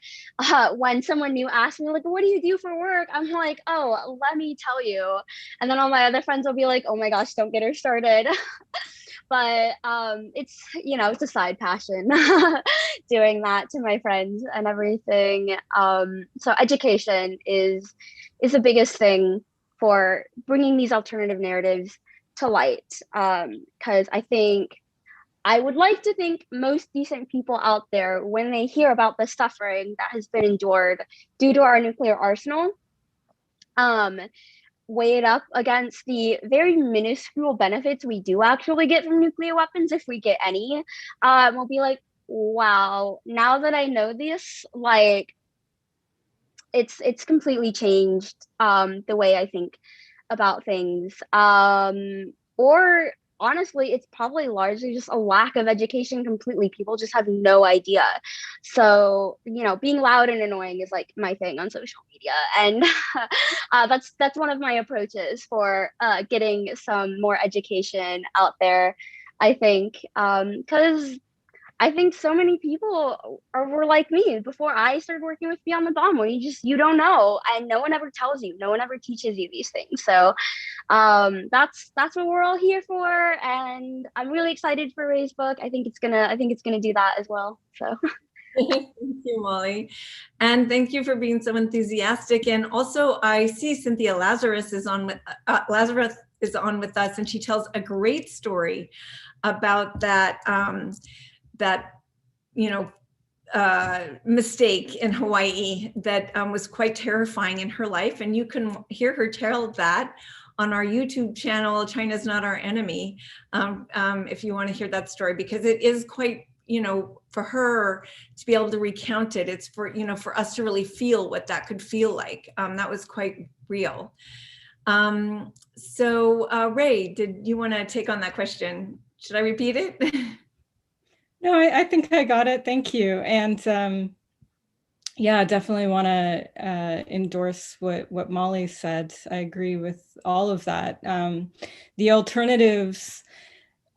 E: when someone new asks me like, what do you do for work? I'm like, oh, let me tell you. And then all my other friends will be like, oh my gosh, don't get her started. But it's, it's a side passion doing that to my friends and everything. So education is the biggest thing for bringing these alternative narratives to light. Because I would like to think most decent people out there, when they hear about the suffering that has been endured due to our nuclear arsenal, weigh it up against the very minuscule benefits we do actually get from nuclear weapons, if we get any, we'll be like, wow, now that I know this, like it's completely changed the way I think about things. Or honestly, it's probably largely just a lack of education completely. People just have no idea. So, being loud and annoying is like my thing on social media. And that's one of my approaches for getting some more education out there, I think, because I think so many people were like me before I started working with Beyond the Bomb, where you don't know, and no one ever tells you, no one ever teaches you these things. So that's what we're all here for, and I'm really excited for Ray's book. I think it's gonna do that as well. So.
D: Thank you, Molly. And thank you for being so enthusiastic. And also I see Cynthia Lazarus is on with us, and she tells a great story about that mistake in Hawaii that was quite terrifying in her life. And you can hear her tell that on our YouTube channel, China's Not Our Enemy, if you want to hear that story, because it is quite, for her to be able to recount it, it's for us to really feel what that could feel like. That was quite real. So Ray, did you want to take on that question? Should I repeat it?
C: No, I think I got it. Thank you. And definitely want to endorse what Molly said. I agree with all of that. The alternatives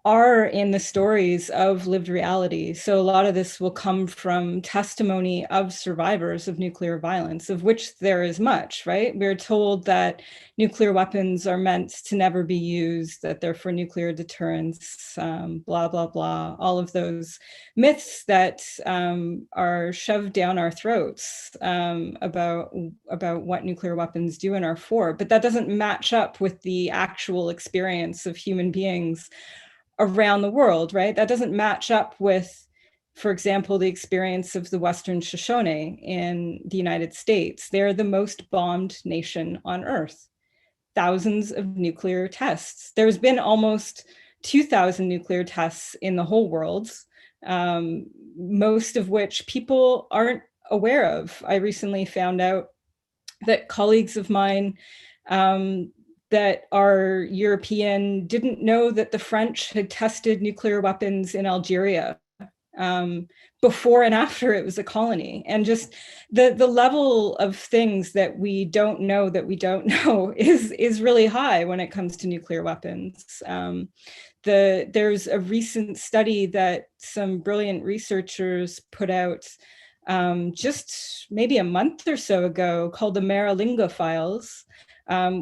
C: are in the stories of lived reality. So a lot of this will come from testimony of survivors of nuclear violence, of which there is much, right? We're told that nuclear weapons are meant to never be used, that they're for nuclear deterrence, blah, blah, blah, all of those myths that are shoved down our throats about what nuclear weapons do and are for. But that doesn't match up with the actual experience of human beings around the world, right? That doesn't match up with for example, the experience of the Western Shoshone in the United States. They're the most bombed nation on Earth. Thousands of nuclear tests. There's been almost 2,000 nuclear tests in the whole world, most of which people aren't aware of. I recently found out that colleagues of mine that are European didn't know that the French had tested nuclear weapons in Algeria before and after it was a colony. And just the level of things that we don't know is really high when it comes to nuclear weapons. There's a recent study that some brilliant researchers put out just maybe a month or so ago called the Maralinga Files,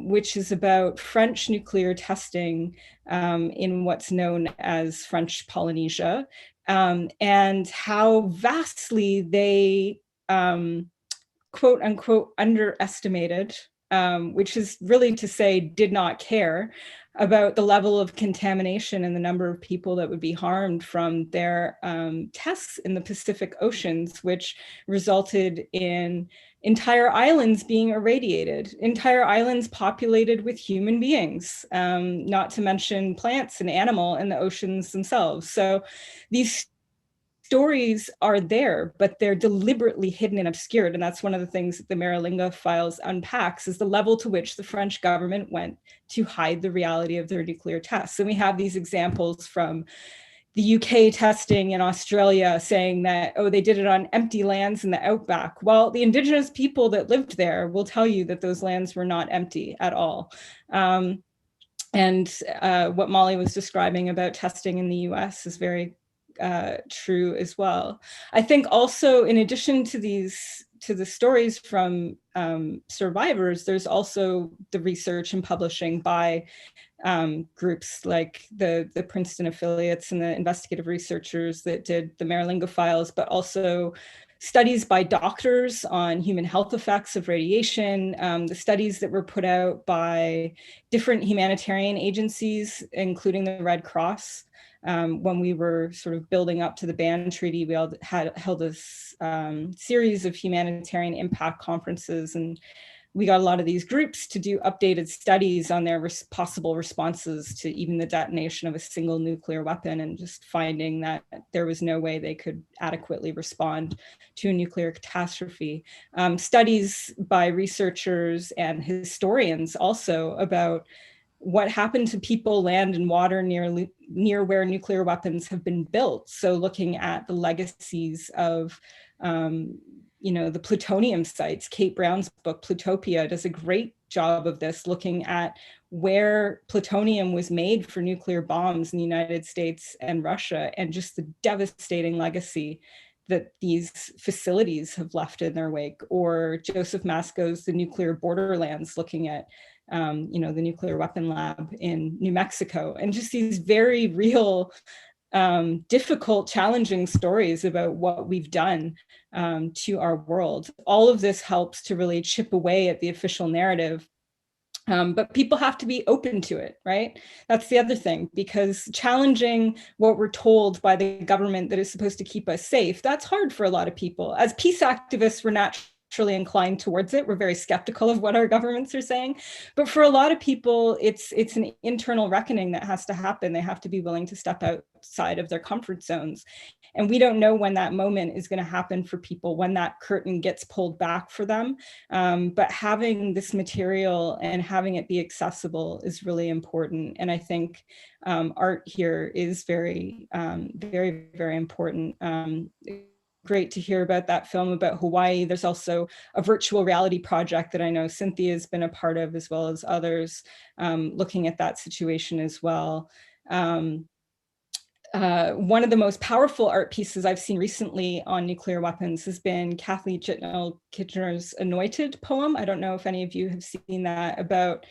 C: which is about French nuclear testing in what's known as French Polynesia, and how vastly they quote unquote underestimated, which is really to say did not care about the level of contamination and the number of people that would be harmed from their tests in the Pacific Oceans, which resulted in entire islands being irradiated, entire islands populated with human beings, not to mention plants and animal in the oceans themselves. So these stories are there, but they're deliberately hidden and obscured. And that's one of the things that the Maralinga Files unpacks, is the level to which the French government went to hide the reality of their nuclear tests. And we have these examples from the UK testing in Australia saying that, oh, they did it on empty lands in the outback. Well, the indigenous people that lived there will tell you that those lands were not empty at all. And what Molly was describing about testing in the US is very true as well. I think also, in addition to the stories from survivors, there's also the research and publishing by groups like the Princeton affiliates and the investigative researchers that did the Maralinga Files, but also studies by doctors on human health effects of radiation, the studies that were put out by different humanitarian agencies, including the Red Cross. When we were sort of building up to the ban treaty, we held a series of humanitarian impact conferences, and we got a lot of these groups to do updated studies on their possible responses to even the detonation of a single nuclear weapon, and just finding that there was no way they could adequately respond to a nuclear catastrophe. Studies by researchers and historians also about what happened to people, land, and water near where nuclear weapons have been built. So looking at the legacies of the plutonium sites. Kate Brown's book, Plutopia, does a great job of this, looking at where plutonium was made for nuclear bombs in the United States and Russia, and just the devastating legacy that these facilities have left in their wake. Or Joseph Masco's The Nuclear Borderlands, looking at the nuclear weapon lab in New Mexico, and just these very real, difficult, challenging stories about what we've done to our world. All of this helps to really chip away at the official narrative. But people have to be open to it, right? That's the other thing, because challenging what we're told by the government that is supposed to keep us safe, that's hard for a lot of people. As peace activists, we're naturally inclined towards it. We're very skeptical of what our governments are saying. But for a lot of people, it's an internal reckoning that has to happen. They have to be willing to step outside of their comfort zones. And we don't know when that moment is going to happen for people, when that curtain gets pulled back for them. But having this material and having it be accessible is really important. And I think art here is very, very, very important. Great to hear about that film about Hawaii. There's also a virtual reality project that I know Cynthia has been a part of, as well as others, looking at that situation as well. One of the most powerful art pieces I've seen recently on nuclear weapons has been Kathleen Chitnell Kitchener's Anointed poem. I don't know if any of you have seen that, about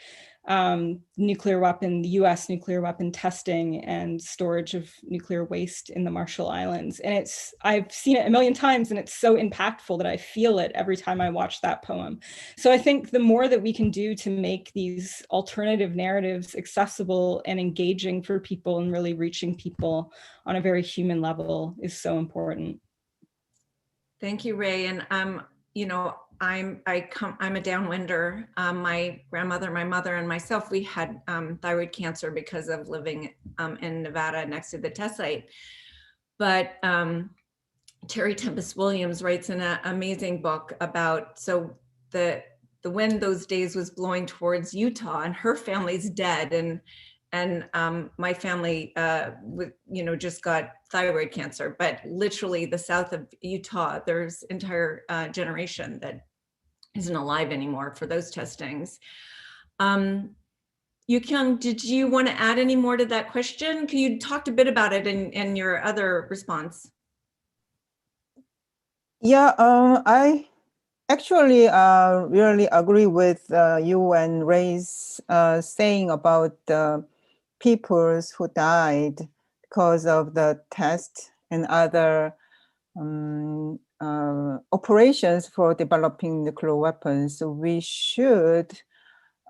C: nuclear weapon, the US nuclear weapon testing and storage of nuclear waste in the Marshall Islands. And I've seen it a million times, and it's so impactful that I feel it every time I watch that poem. So I think the more that we can do to make these alternative narratives accessible and engaging for people and really reaching people on a very human level is so important.
D: Thank you, Ray. And you know, I'm a downwinder. My grandmother, my mother, and myself, we had thyroid cancer because of living in Nevada next to the test site. But Terry Tempest Williams writes an amazing book about the wind those days was blowing towards Utah, and her family's dead, and my family just got thyroid cancer. But literally the south of Utah, there's entire generation that isn't alive anymore for those testings. Yukyung, did you want to add any more to that question? You talked a bit about it in your other response.
F: Yeah, I actually really agree with you and Ray's saying about the peoples who died because of the test and other operations for developing nuclear weapons. So we should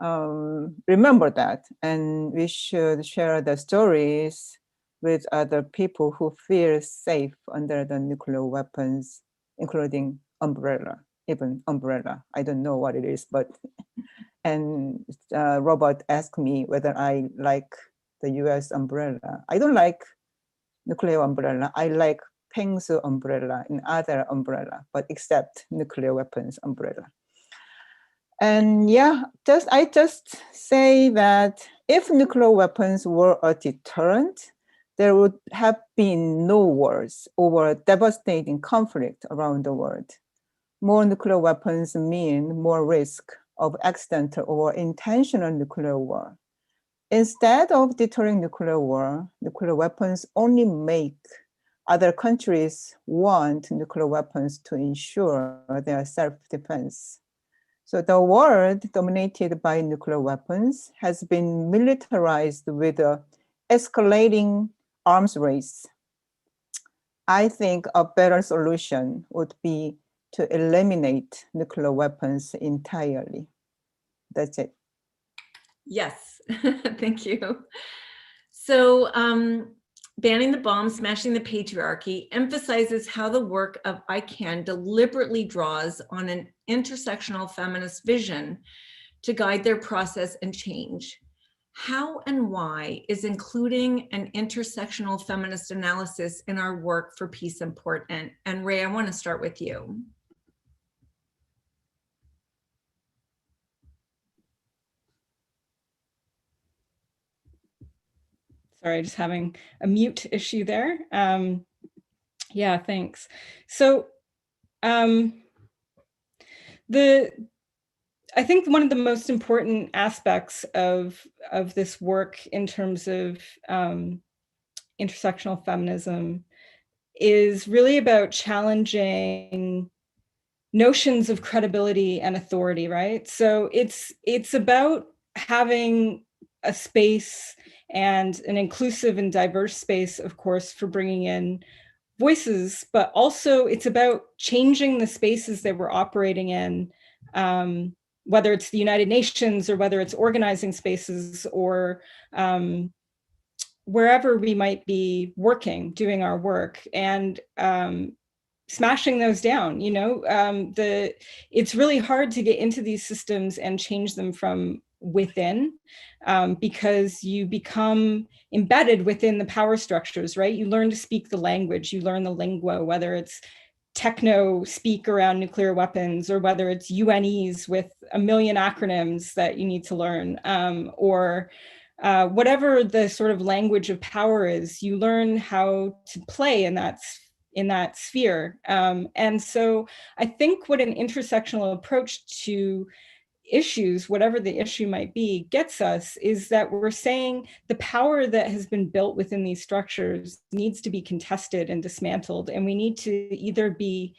F: remember that, and we should share the stories with other people who feel safe under the nuclear weapons, including umbrella, even umbrella. I don't know what it is, but, and Robert asked me whether I like the US umbrella. I don't like nuclear umbrella. I like Pengsu umbrella and other umbrella, but except nuclear weapons umbrella. And yeah, I just say that if nuclear weapons were a deterrent, there would have been no wars over devastating conflict around the world. More nuclear weapons mean more risk of accidental or intentional nuclear war. Instead of deterring nuclear war, nuclear weapons only make other countries want nuclear weapons to ensure their self-defense. So the world dominated by nuclear weapons has been militarized with an escalating arms race. I think a better solution would be to eliminate nuclear weapons entirely. That's it.
D: Yes, thank you. So Banning the Bomb, Smashing the Patriarchy emphasizes how the work of Acheson deliberately draws on an intersectional feminist vision to guide their process and change. How and why is including an intersectional feminist analysis in our work for peace important? And Ray, I want to start with you.
C: Sorry, just having a mute issue there. Yeah, thanks. So I think one of the most important aspects of this work in terms of intersectional feminism is really about challenging notions of credibility and authority, right? So it's about having a space and an inclusive and diverse space, of course, for bringing in voices, but also it's about changing the spaces that we're operating in, whether it's the United Nations or whether it's organizing spaces or wherever we might be working, doing our work, and smashing those down. It's really hard to get into these systems and change them from within, because you become embedded within the power structures, right? You learn to speak the language, you learn the lingua, whether it's techno speak around nuclear weapons or whether it's UNEs with a million acronyms that you need to learn, or whatever the sort of language of power is, you learn how to play in that sphere. And so I think what an intersectional approach to issues, whatever the issue might be, gets us is that we're saying the power that has been built within these structures needs to be contested and dismantled. And we need to either be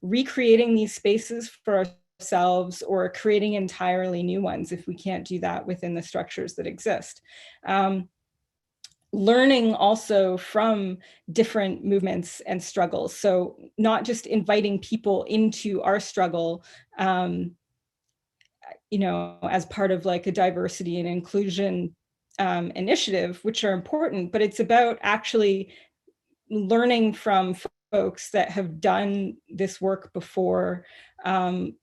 C: recreating these spaces for ourselves or creating entirely new ones if we can't do that within the structures that exist. Learning also from different movements and struggles. So not just inviting people into our struggle, as part of like a diversity and inclusion initiative, which are important, but it's about actually learning from folks that have done this work before,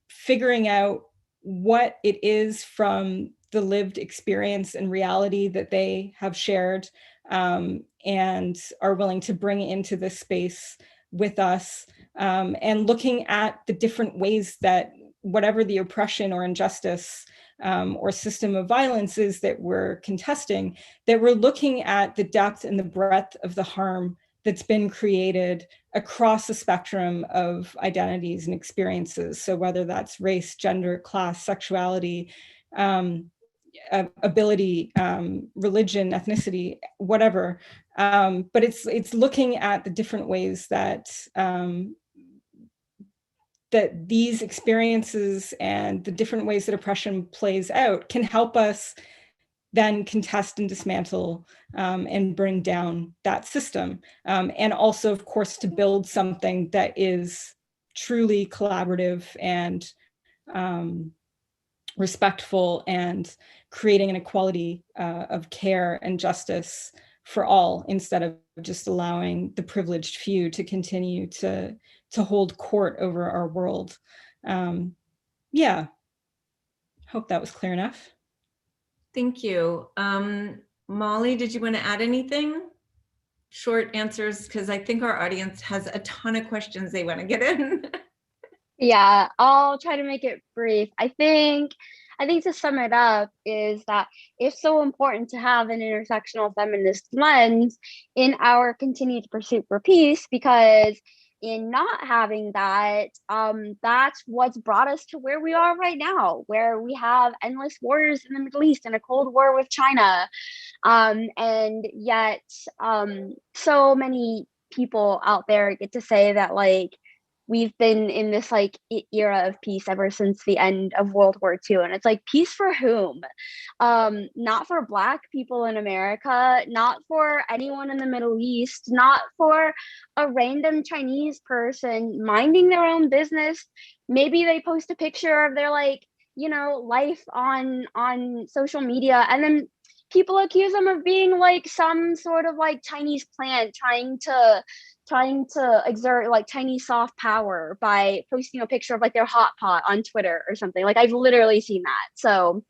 C: figuring out what it is from the lived experience and reality that they have shared, and are willing to bring into this space with us, and looking at the different ways that whatever the oppression or injustice or system of violence is that we're contesting, that we're looking at the depth and the breadth of the harm that's been created across the spectrum of identities and experiences. So whether that's race, gender, class, sexuality, ability, religion, ethnicity, whatever. But it's looking at the different ways that that these experiences and the different ways that oppression plays out can help us then contest and dismantle and bring down that system. And also, of course, to build something that is truly collaborative and respectful and creating an equality of care and justice for all, instead of just allowing the privileged few to continue to hold court over our world. Yeah, hope that was clear enough.
D: Thank you. Molly, did you want to add anything? Short answers, because I think our audience has a ton of questions they want to get in.
E: Yeah, I'll try to make it brief. I think to sum it up is that it's so important to have an intersectional feminist lens in our continued pursuit for peace, because in not having that, that's what's brought us to where we are right now, where we have endless wars in the Middle East and a Cold War with China. And yet, so many people out there get to say that, like, we've been in this like era of peace ever since the end of World War II. And it's like, peace for whom? Not for Black people in America, not for anyone in the Middle East, not for a random Chinese person minding their own business. Maybe they post a picture of their life on social media, and then people accuse them of being like some sort of like Chinese plant trying to exert like Chinese soft power by posting a picture of like their hot pot on Twitter or something. Like, I've literally seen that. So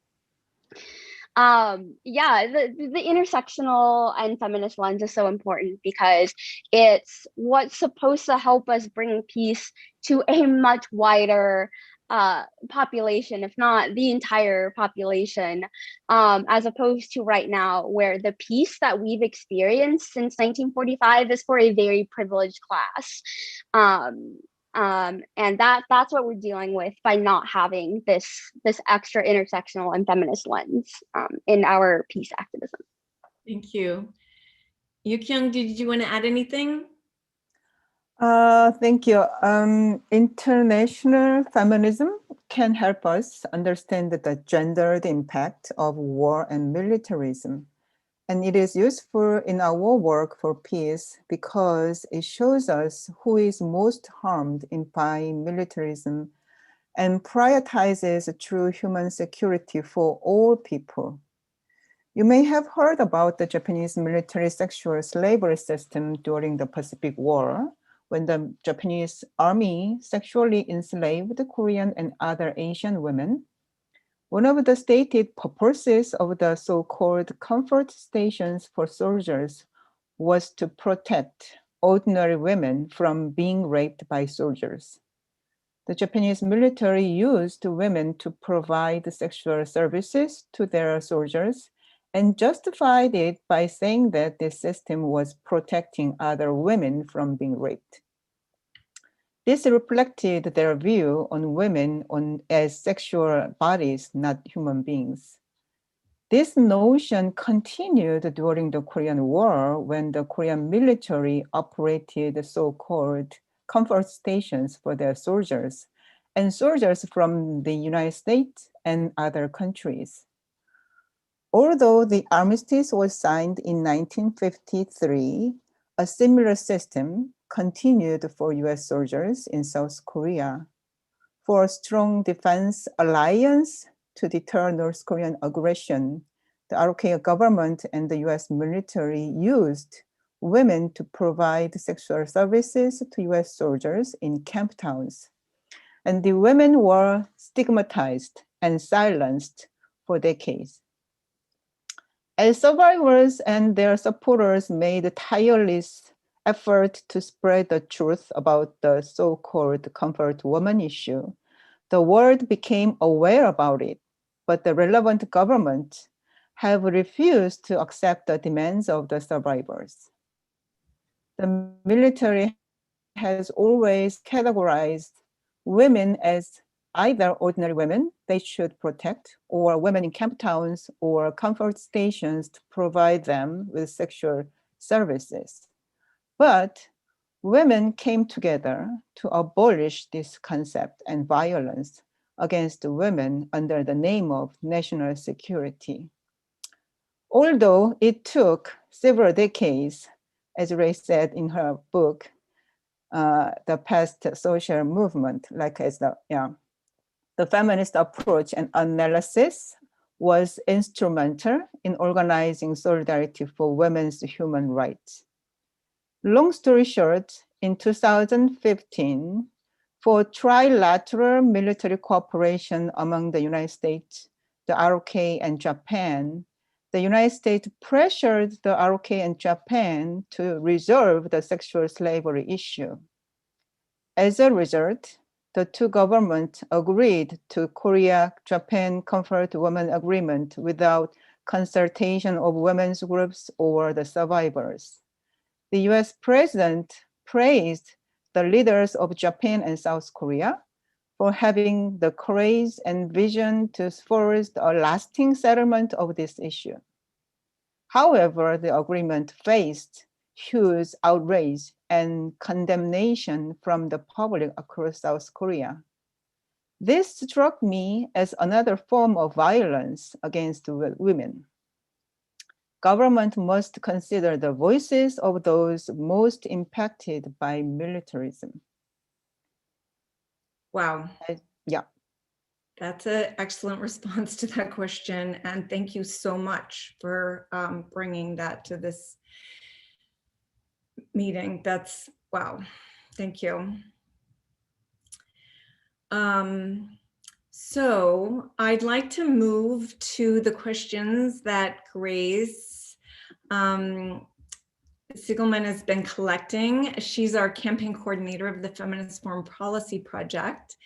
E: yeah, the intersectional and feminist lens is so important, because it's what's supposed to help us bring peace to a much wider population, if not the entire population, as opposed to right now, where the peace that we've experienced since 1945 is for a very privileged class. And that's what we're dealing with by not having this extra intersectional and feminist lens in our peace activism.
D: Thank you. Yukyung, did you want to add anything?
F: Thank you. International feminism can help us understand the gendered impact of war and militarism. And it is useful in our work for peace because it shows us who is most harmed by militarism and prioritizes true human security for all people. You may have heard about the Japanese military sexual slavery system during the Pacific War, when the Japanese army sexually enslaved Korean and other Asian women. One of the stated purposes of the so-called comfort stations for soldiers was to protect ordinary women from being raped by soldiers. The Japanese military used women to provide sexual services to their soldiers and justified it by saying that this system was protecting other women from being raped. This reflected their view on women as sexual bodies, not human beings. This notion continued during the Korean War, when the Korean military operated so-called comfort stations for their soldiers and soldiers from the United States and other countries. Although the armistice was signed in 1953, a similar system continued for US soldiers in South Korea. For a strong defense alliance to deter North Korean aggression, the ROK government and the US military used women to provide sexual services to US soldiers in camp towns. And the women were stigmatized and silenced for decades. As survivors and their supporters made a tireless effort to spread the truth about the so-called comfort woman issue, the world became aware about it, but the relevant government have refused to accept the demands of the survivors. The military has always categorized women as either ordinary women they should protect, or women in camp towns or comfort stations to provide them with sexual services. But women came together to abolish this concept and violence against women under the name of national security. Although it took several decades, as Ray said in her book, the past social movement, the feminist approach and analysis was instrumental in organizing solidarity for women's human rights. Long story short, in 2015, for trilateral military cooperation among the United States, the ROK, and Japan, the United States pressured the ROK and Japan to resolve the sexual slavery issue. As a result, the two governments agreed to Korea-Japan Comfort Women Agreement without consultation of women's groups or the survivors. The US president praised the leaders of Japan and South Korea for having the courage and vision to force a lasting settlement of this issue. However, the agreement faced huge outrage and condemnation from the public across South Korea. This struck me as another form of violence against women. Government must consider the voices of those most impacted by militarism.
D: Wow.
F: Yeah.
D: That's an excellent response to that question. And thank you so much for bringing that to this meeting. That's, wow. Thank you. So I'd like to move to the questions that Grace Siegelman has been collecting. She's our campaign coordinator of the Feminist Foreign Policy Project.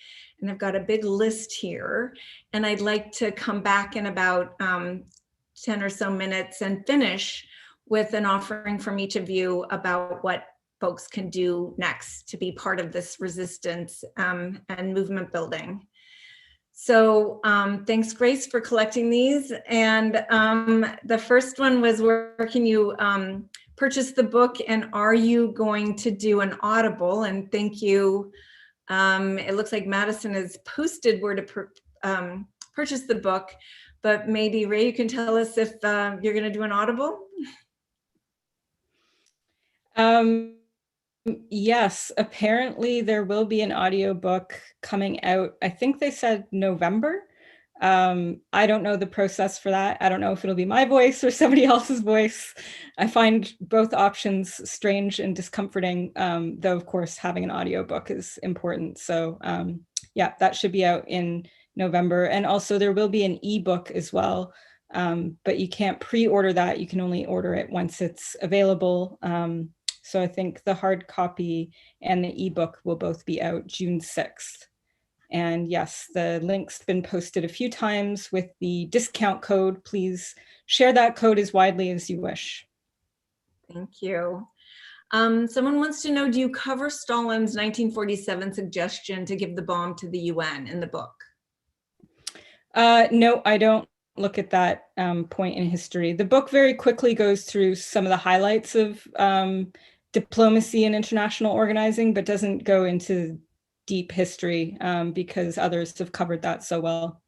D: And I've got a big list here. And I'd like to come back in about 10 or so minutes and finish with an offering from each of you about what folks can do next to be part of this resistance and movement building. So thanks, Grace, for collecting these. And the first one was, where can you purchase the book, and are you going to do an Audible? And thank you. It looks like Madison has posted where to purchase the book, but maybe Ray, you can tell us if you're going to do an Audible.
C: Yes, apparently there will be an audiobook coming out. I think they said November. I don't know the process for that. I don't know if it'll be my voice or somebody else's voice. I find both options strange and discomforting, though of course having an audiobook is important. So yeah, that should be out in November. And also there will be an ebook as well, but you can't pre-order that. You can only order it once it's available. So I think the hard copy and the ebook will both be out June 6th. And yes, the link's been posted a few times with the discount code. Please share that code as widely as you wish.
D: Thank you. Someone wants to know, do you cover Stalin's 1947 suggestion to give the bomb to the UN in the book?
C: No, I don't look at that point in history. The book very quickly goes through some of the highlights of diplomacy and international organizing, but doesn't go into deep history because others have covered that so well.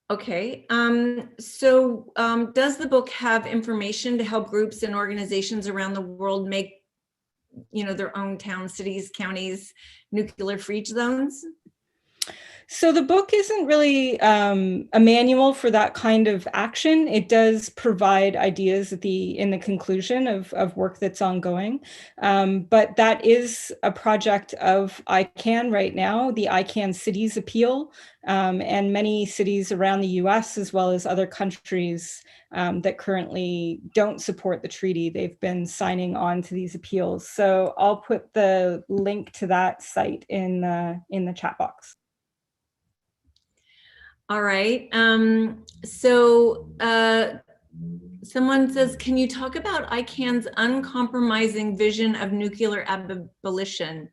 D: Okay, does the book have information to help groups and organizations around the world make, their own towns, cities, counties, nuclear-free zones?
C: So the book isn't really a manual for that kind of action. It does provide ideas in the conclusion of work that's ongoing. But that is a project of ICANN right now, the ICANN Cities Appeal, and many cities around the US, as well as other countries that currently don't support the treaty. They've been signing on to these appeals. So I'll put the link to that site in the chat box.
D: All right. Someone says, can you talk about ICANN's uncompromising vision of nuclear abolition,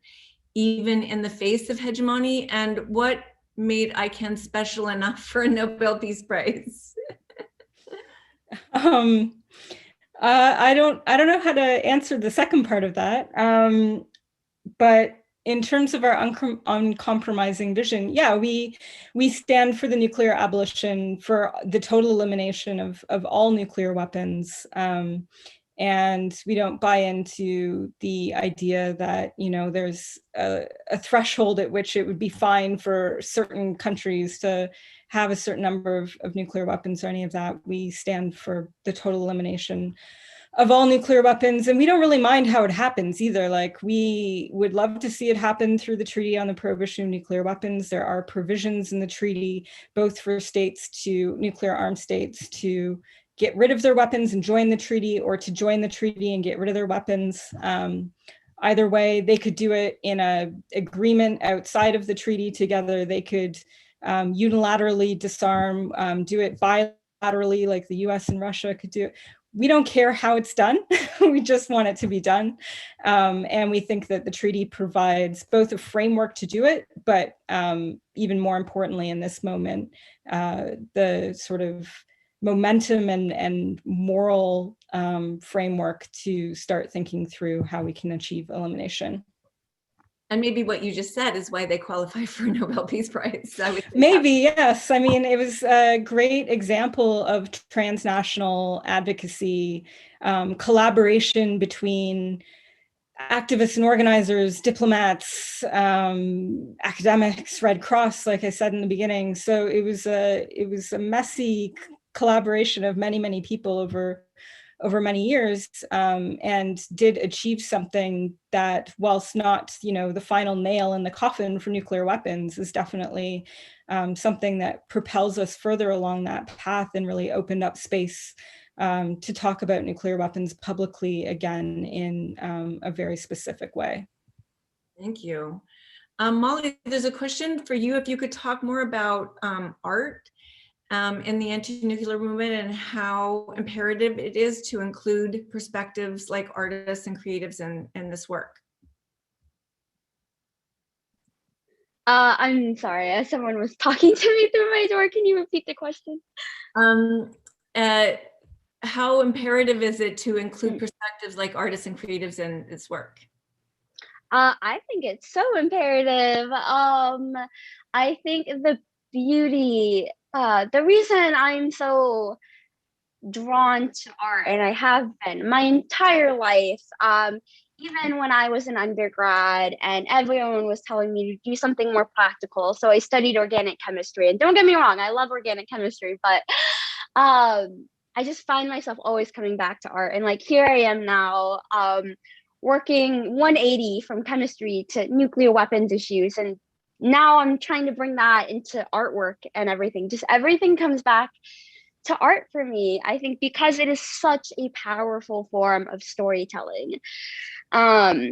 D: even in the face of hegemony, and what made ICANN special enough for a Nobel Peace Prize?
C: I don't know how to answer the second part of that, but in terms of our uncompromising vision, yeah, we stand for the nuclear abolition, for the total elimination of all nuclear weapons. And we don't buy into the idea that, there's a threshold at which it would be fine for certain countries to have a certain number of nuclear weapons or any of that. We stand for the total elimination of all nuclear weapons. And we don't really mind how it happens either. Like, we would love to see it happen through the Treaty on the Prohibition of Nuclear Weapons. There are provisions in the treaty, both for nuclear armed states to get rid of their weapons and join the treaty, or to join the treaty and get rid of their weapons. Either way, they could do it in an agreement outside of the treaty together. They could unilaterally disarm, do it bilaterally, like the US and Russia could do it. We don't care how it's done. We just want it to be done. And we think that the treaty provides both a framework to do it, but even more importantly in this moment, the sort of momentum and moral framework to start thinking through how we can achieve elimination.
D: And maybe what you just said is why they qualify for a Nobel Peace Prize.
C: Maybe, yes. I mean, it was a great example of transnational advocacy, collaboration between activists and organizers, diplomats, academics, Red Cross, like I said in the beginning. So it was a messy collaboration of many, many people over many years, and did achieve something that, whilst not, the final nail in the coffin for nuclear weapons, is definitely something that propels us further along that path and really opened up space to talk about nuclear weapons publicly again in a very specific way.
D: Thank you. Molly, there's a question for you. If you could talk more about art in the anti-nuclear movement and how imperative it is to include perspectives like artists and creatives in this work.
E: I'm sorry, someone was talking to me through my door. Can you repeat the question?
D: How imperative is it to include perspectives like artists and creatives in this work?
E: I think it's so imperative. I think the beauty, the reason I'm so drawn to art, and I have been my entire life, even when I was an undergrad and everyone was telling me to do something more practical. So I studied organic chemistry, and don't get me wrong, I love organic chemistry, but I just find myself always coming back to art. And like, here I am now, working 180 from chemistry to nuclear weapons issues. And now I'm trying to bring that into artwork and everything. Just everything comes back to art for me, I think, because it is such a powerful form of storytelling. That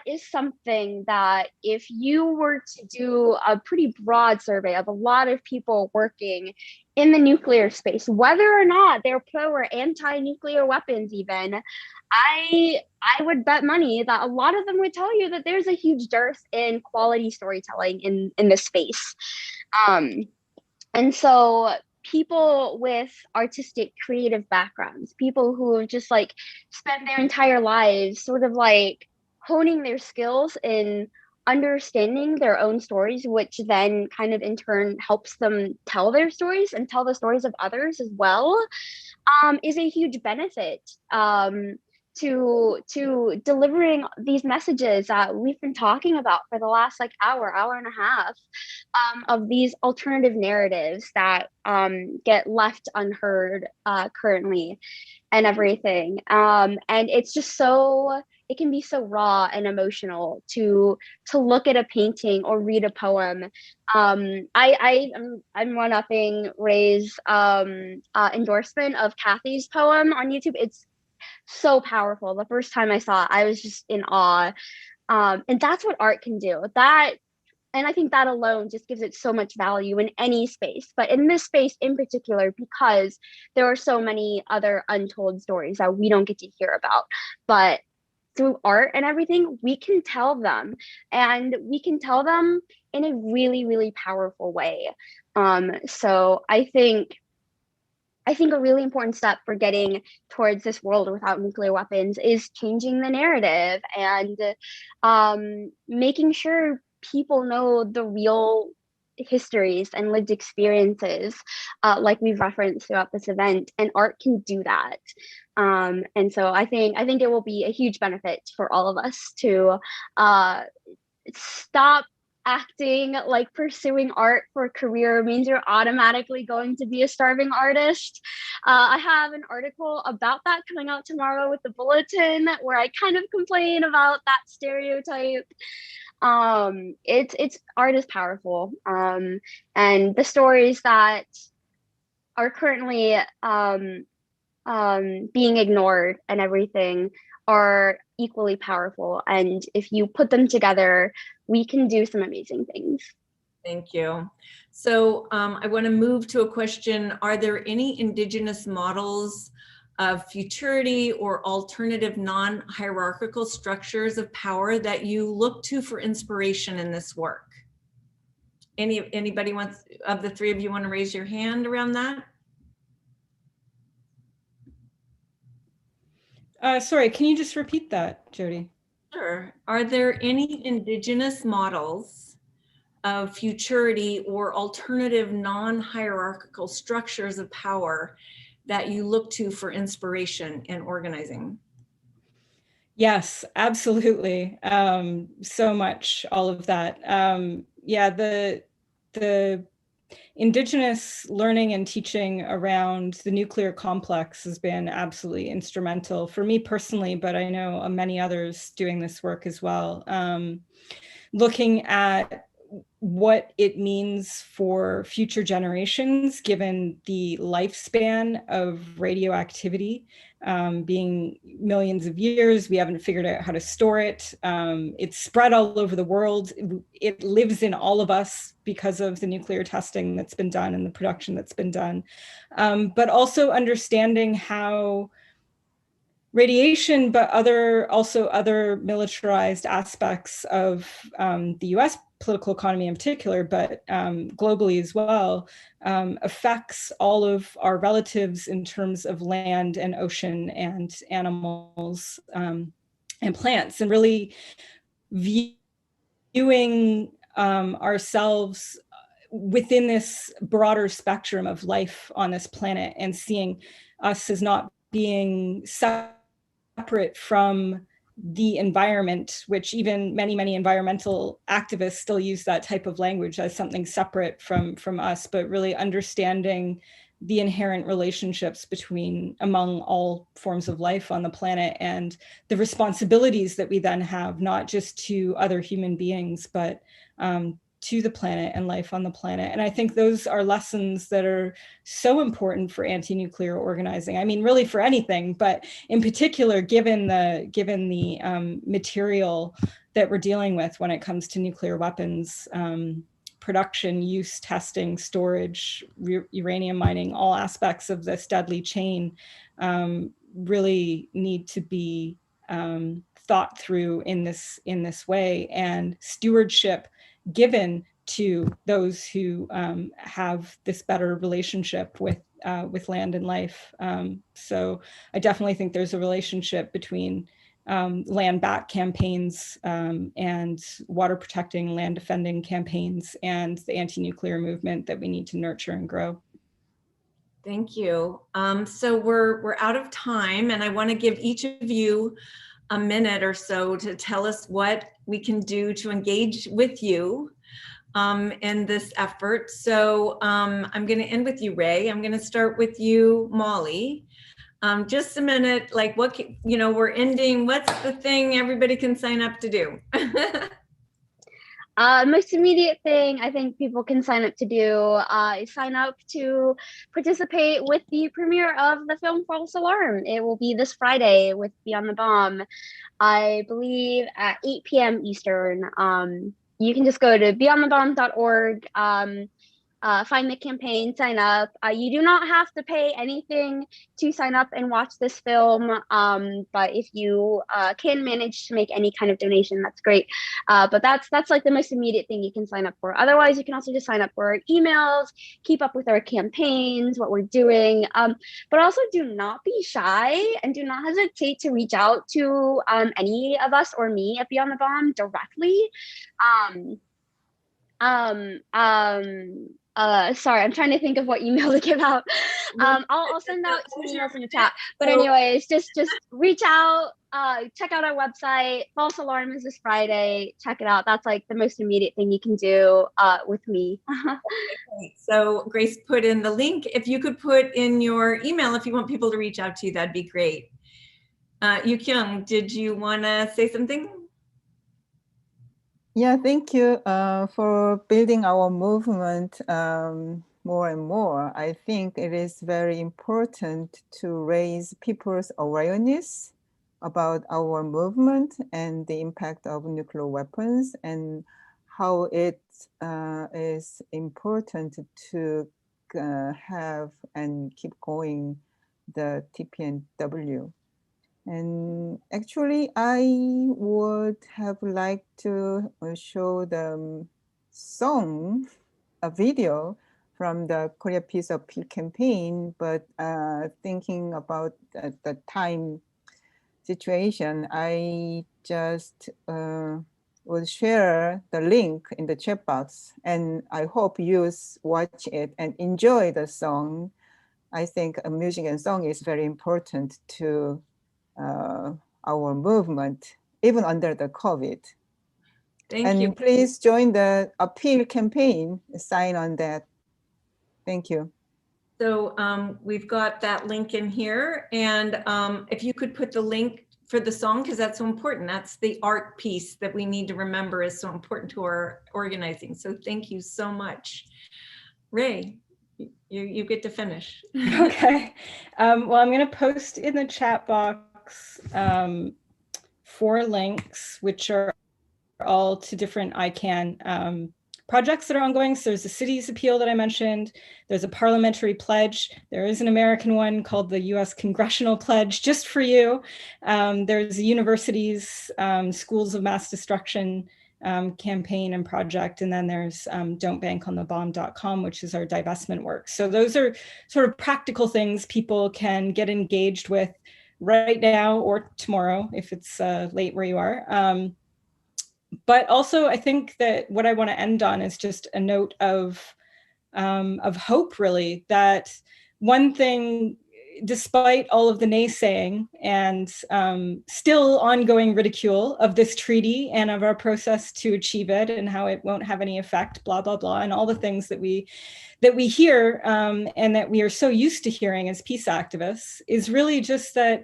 E: is something that if you were to do a pretty broad survey of a lot of people working in the nuclear space, whether or not they're pro or anti-nuclear weapons even, I would bet money that a lot of them would tell you that there's a huge dearth in quality storytelling in this space. And so people with artistic creative backgrounds, people who have just like spent their entire lives sort of like honing their skills in understanding their own stories, which then kind of in turn helps them tell their stories and tell the stories of others as well, is a huge benefit to delivering these messages that we've been talking about for the last like hour and a half, of these alternative narratives that get left unheard currently and everything. And it's just so, it can be so raw and emotional to look at a painting or read a poem. I'm one-upping Ray's endorsement of Kathy's poem on YouTube. It's so powerful. The first time I saw it, I was just in awe. And that's what art can do. That, and I think that alone just gives it so much value in any space, but in this space in particular, because there are so many other untold stories that we don't get to hear about. But through art and everything, we can tell them, and we can tell them in a really, really powerful way. So I think a really important step for getting towards this world without nuclear weapons is changing the narrative and making sure people know the real histories and lived experiences, like we've referenced throughout this event, and art can do that. And so I think it will be a huge benefit for all of us to stop acting like pursuing art for a career means you're automatically going to be a starving artist. I have an article about that coming out tomorrow with the Bulletin, where I kind of complain about that stereotype. It's art is powerful, and the stories that are currently being ignored and everything are equally powerful. And if you put them together, we can do some amazing things.
D: Thank you. So I want to move to a question. Are there any Indigenous models of futurity or alternative non-hierarchical structures of power that you look to for inspiration in this work? Anybody wants, of the three of you, want to raise your hand around that?
C: Sorry, can you just repeat that, Jody?
D: Sure. Are there any Indigenous models of futurity or alternative non-hierarchical structures of power that you look to for inspiration in organizing?
C: Yes, absolutely. So much, all of that. Yeah, the Indigenous learning and teaching around the nuclear complex has been absolutely instrumental for me personally, but I know many others doing this work as well. Looking at what it means for future generations, given the lifespan of radioactivity being millions of years. We haven't figured out how to store it. It's spread all over the world. It lives in all of us because of the nuclear testing that's been done and the production that's been done. But also understanding how radiation, but also other militarized aspects of the US political economy in particular, but globally as well, affects all of our relatives in terms of land and ocean and animals and plants, and really viewing ourselves within this broader spectrum of life on this planet, and seeing us as not being separate from the environment, which even many environmental activists still use that type of language as something separate from us, but really understanding the inherent relationships among all forms of life on the planet, and the responsibilities that we then have, not just to other human beings, but to the planet and life on the planet. And I think those are lessons that are so important for anti-nuclear organizing. I mean, really for anything, but in particular, given the material that we're dealing with when it comes to nuclear weapons, production, use, testing, storage, uranium mining, all aspects of this deadly chain really need to be thought through in this way, and stewardship given to those who have this better relationship with land and life. So I definitely think there's a relationship between land back campaigns and water protecting, land defending campaigns and the anti-nuclear movement that we need to nurture and grow.
D: Thank you. So we're out of time, and I want to give each of you a minute or so to tell us what we can do to engage with you in this effort. So I'm going to end with you, Ray. I'm going to start with you, Molly. Just a minute, like what, we're ending. What's the thing everybody can sign up to do?
E: Most immediate thing I think people can sign up to do is sign up to participate with the premiere of the film False Alarm. It will be this Friday with Beyond the Bomb, I believe at 8 p.m. Eastern. You can just go to beyondthebomb.org, find the campaign, sign up. You do not have to pay anything to sign up and watch this film, but if you can manage to make any kind of donation, that's great. But that's like the most immediate thing you can sign up for. Otherwise, you can also just sign up for our emails, keep up with our campaigns, what we're doing, but also do not be shy and do not hesitate to reach out to any of us or me at Beyond the Bomb directly. Sorry, I'm trying to think of what email to give out. I'll send out some emails in the chat. But anyways, just reach out, check out our website. False Alarm is this Friday. Check it out. That's like the most immediate thing you can do with me.
D: So Grace put in the link. If you could put in your email, if you want people to reach out to you, that'd be great. Yu-kyung, did you want to say something?
F: Yeah, thank you for building our movement more and more. I think it is very important to raise people's awareness about our movement and the impact of nuclear weapons and how it is important to have and keep going the TPNW. And actually, I would have liked to show the song, a video from the Korea Peace Appeal campaign, but thinking about the time situation, I just will share the link in the chat box, and I hope you watch it and enjoy the song. I think music and song is very important to our movement, even under the COVID.
D: Thank you.
F: Please join the appeal campaign, sign on that. Thank you.
D: So we've got that link in here. And if you could put the link for the song, because that's so important. That's the art piece that we need to remember is so important to our organizing. So thank you so much. Ray, you get to finish.
C: Okay. Well, I'm going to post in the chat box 4 links, which are all to different ICANN projects that are ongoing. So there's the city's appeal that I mentioned. There's a parliamentary pledge. There is an American one called the US Congressional Pledge, just for you. There's a university's Schools of Mass Destruction campaign and project. And then there's don'tbankonthebomb.com, which is our divestment work. So those are sort of practical things people can get engaged with right now or tomorrow, if it's late where you are. But also, I think that what I want to end on is just a note of hope, really, that one thing, despite all of the naysaying and still ongoing ridicule of this treaty and of our process to achieve it and how it won't have any effect, blah, blah, blah, and all the things that we hear and that we are so used to hearing as peace activists, is really just that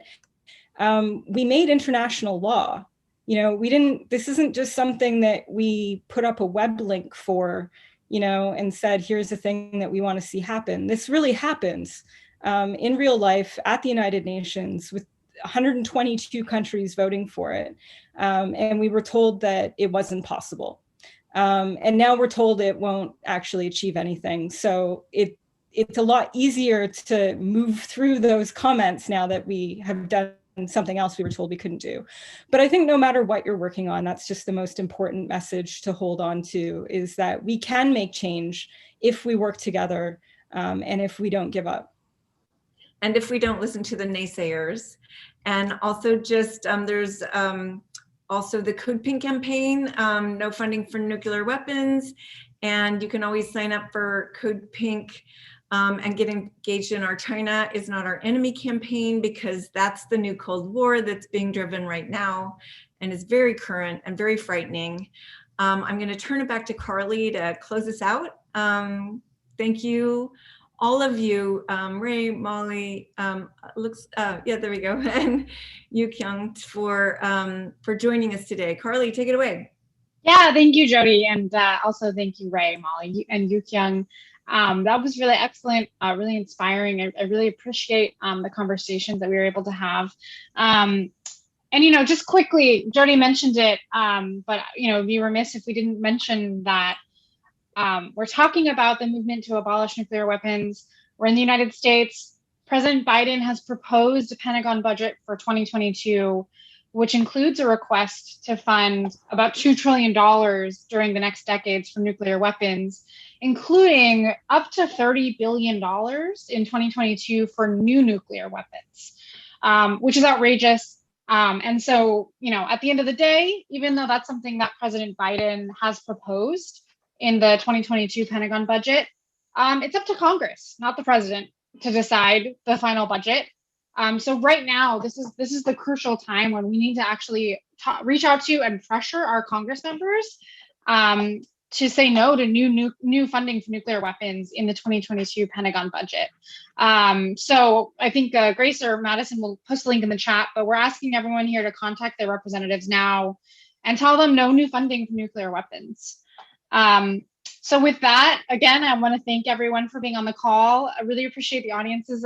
C: we made international law. This isn't just something that we put up a web link for, and said, here's the thing that we want to see happen. This really happens in real life at the United Nations with 122 countries voting for it. And we were told that it wasn't possible. And now we're told it won't actually achieve anything. So it's a lot easier to move through those comments now that we have done something else we were told we couldn't do. But I think no matter what you're working on, that's just the most important message to hold on to, is that we can make change if we work together, and if we don't give up.
D: And if we don't listen to the naysayers. And also just there's also the Code Pink campaign, no funding for nuclear weapons. And you can always sign up for Code Pink and get engaged in our China is Not Our Enemy campaign, because that's the new Cold War that's being driven right now and is very current and very frightening. I'm going to turn it back to Carly to close us out. Thank you, all of you, Ray, Molly, yeah, there we go, and Yu Kyung for joining us today. Carly, take it away.
A: Yeah, thank you, Jody, and also thank you, Ray, Molly, and Yu Kyung. That was really excellent, really inspiring. I really appreciate the conversations that we were able to have. And, you know, just quickly, Jody mentioned it, but, you know, it'd be remiss if we didn't mention that we're talking about the movement to abolish nuclear weapons. We're in the United States. President Biden has proposed a Pentagon budget for 2022, which includes a request to fund about $2 trillion during the next decades for nuclear weapons, including up to $30 billion in 2022 for new nuclear weapons, which is outrageous. And so, you know, at the end of the day, even though that's something that President Biden has proposed in the 2022 Pentagon budget, it's up to Congress, not the president, to decide the final budget. So right now, this is the crucial time when we need to actually reach out to and pressure our Congress members to say no to new funding for nuclear weapons in the 2022 Pentagon budget. So I think Grace or Madison will post a link in the chat, but we're asking everyone here to contact their representatives now and tell them no new funding for nuclear weapons. So with that, again, I want to thank everyone for being on the call. I really appreciate the audience's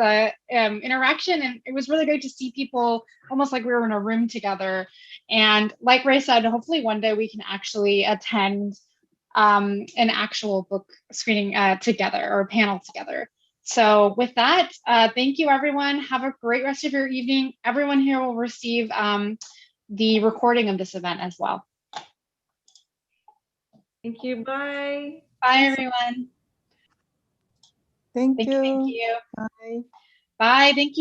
A: interaction, and it was really great to see people almost like we were in a room together. And like Ray said, hopefully one day we can actually attend an actual book screening together, or a panel together. So with that, thank you, everyone. Have a great rest of your evening. Everyone here will receive the recording of this event as well.
D: Thank you. Bye.
A: Bye, everyone.
F: Thank you.
A: Thank you.
F: Bye.
A: Bye. Thank you.